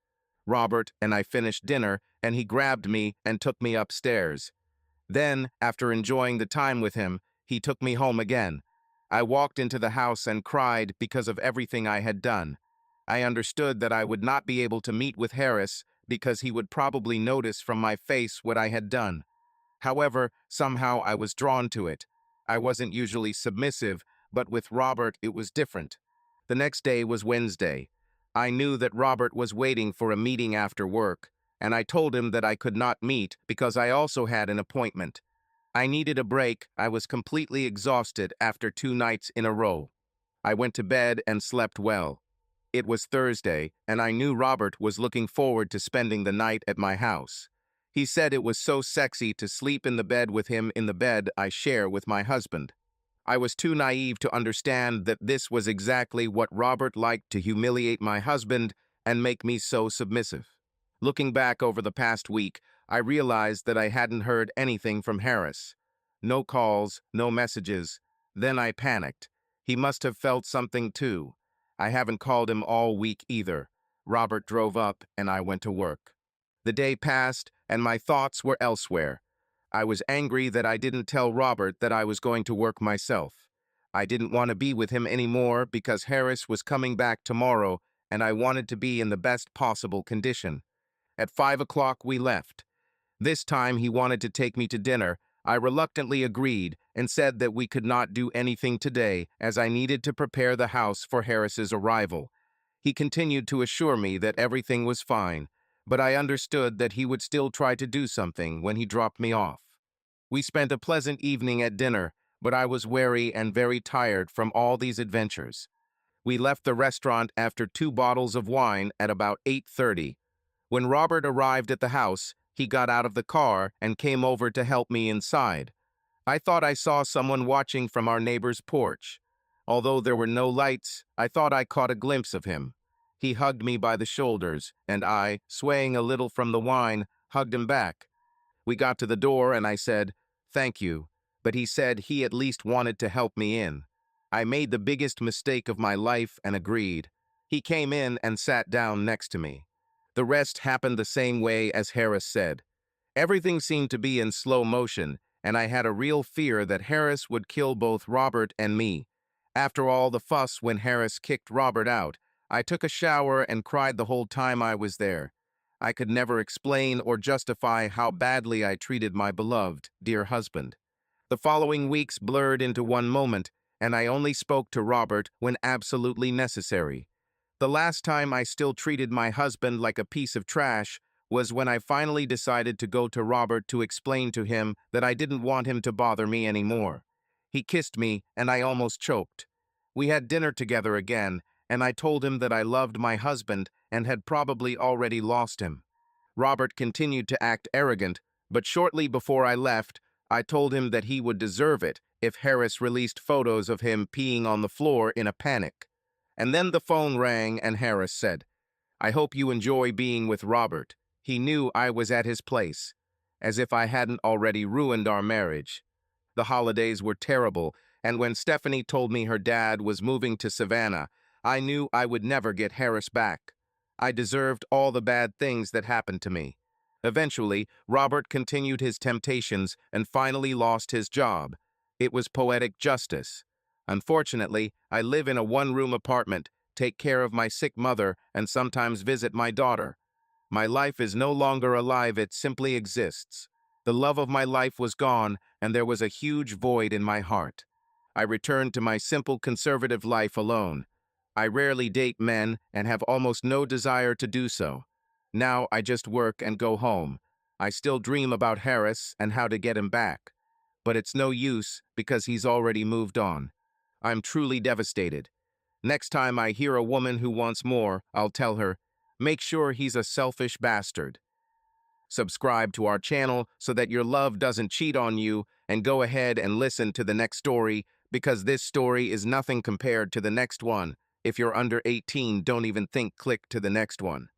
Robert and I finished dinner, and he grabbed me and took me upstairs. Then, after enjoying the time with him, he took me home again. I walked into the house and cried because of everything I had done. I understood that I would not be able to meet with Harris because he would probably notice from my face what I had done. However, somehow I was drawn to it. I wasn't usually submissive, but with Robert it was different. The next day was Wednesday. I knew that Robert was waiting for a meeting after work, and I told him that I could not meet because I also had an appointment. I needed a break. I was completely exhausted after 2 nights in a row. I went to bed and slept well. It was Thursday, and I knew Robert was looking forward to spending the night at my house. He said it was so sexy to sleep in the bed with him in the bed I share with my husband. I was too naive to understand that this was exactly what Robert liked, to humiliate my husband and make me so submissive. Looking back over the past week, I realized that I hadn't heard anything from Harris. No calls, no messages. Then I panicked. He must have felt something too. I haven't called him all week either. Robert drove up and I went to work. The day passed and my thoughts were elsewhere. I was angry that I didn't tell Robert that I was going to work myself. I didn't want to be with him anymore because Harris was coming back tomorrow and I wanted to be in the best possible condition. At 5 o'clock we left. This time he wanted to take me to dinner. I reluctantly agreed and said that we could not do anything today as I needed to prepare the house for Harris's arrival. He continued to assure me that everything was fine, but I understood that he would still try to do something when he dropped me off. We spent a pleasant evening at dinner, but I was weary and very tired from all these adventures. We left the restaurant after 2 bottles of wine at about 8:30. When Robert arrived at the house, he got out of the car and came over to help me inside. I thought I saw someone watching from our neighbor's porch. Although there were no lights, I thought I caught a glimpse of him. He hugged me by the shoulders, and I, swaying a little from the wine, hugged him back. We got to the door and I said, "Thank you," but he said he at least wanted to help me in. I made the biggest mistake of my life and agreed. He came in and sat down next to me. The rest happened the same way as Harris said. Everything seemed to be in slow motion, and I had a real fear that Harris would kill both Robert and me. After all the fuss when Harris kicked Robert out, I took a shower and cried the whole time I was there. I could never explain or justify how badly I treated my beloved, dear husband. The following weeks blurred into one moment, and I only spoke to Robert when absolutely necessary. The last time I still treated my husband like a piece of trash was when I finally decided to go to Robert to explain to him that I didn't want him to bother me anymore. He kissed me, and I almost choked. We had dinner together again, and I told him that I loved my husband and had probably already lost him. Robert continued to act arrogant, but shortly before I left, I told him that he would deserve it if Harris released photos of him peeing on the floor in a panic. And then the phone rang and Harris said, "I hope you enjoy being with Robert." He knew I was at his place, as if I hadn't already ruined our marriage. The holidays were terrible, and when Stephanie told me her dad was moving to Savannah, I knew I would never get Harris back. I deserved all the bad things that happened to me. Eventually, Robert continued his temptations and finally lost his job. It was poetic justice. Unfortunately, I live in a one-room apartment, take care of my sick mother, and sometimes visit my daughter. My life is no longer alive, it simply exists. The love of my life was gone, and there was a huge void in my heart. I returned to my simple conservative life alone. I rarely date men and have almost no desire to do so. Now I just work and go home. I still dream about Harris and how to get him back. But it's no use because he's already moved on. I'm truly devastated. Next time I hear a woman who wants more, I'll tell her, make sure he's a selfish bastard. Subscribe to our channel so that your love doesn't cheat on you, and go ahead and listen to the next story because this story is nothing compared to the next one. If you're under 18, don't even think click to the next one.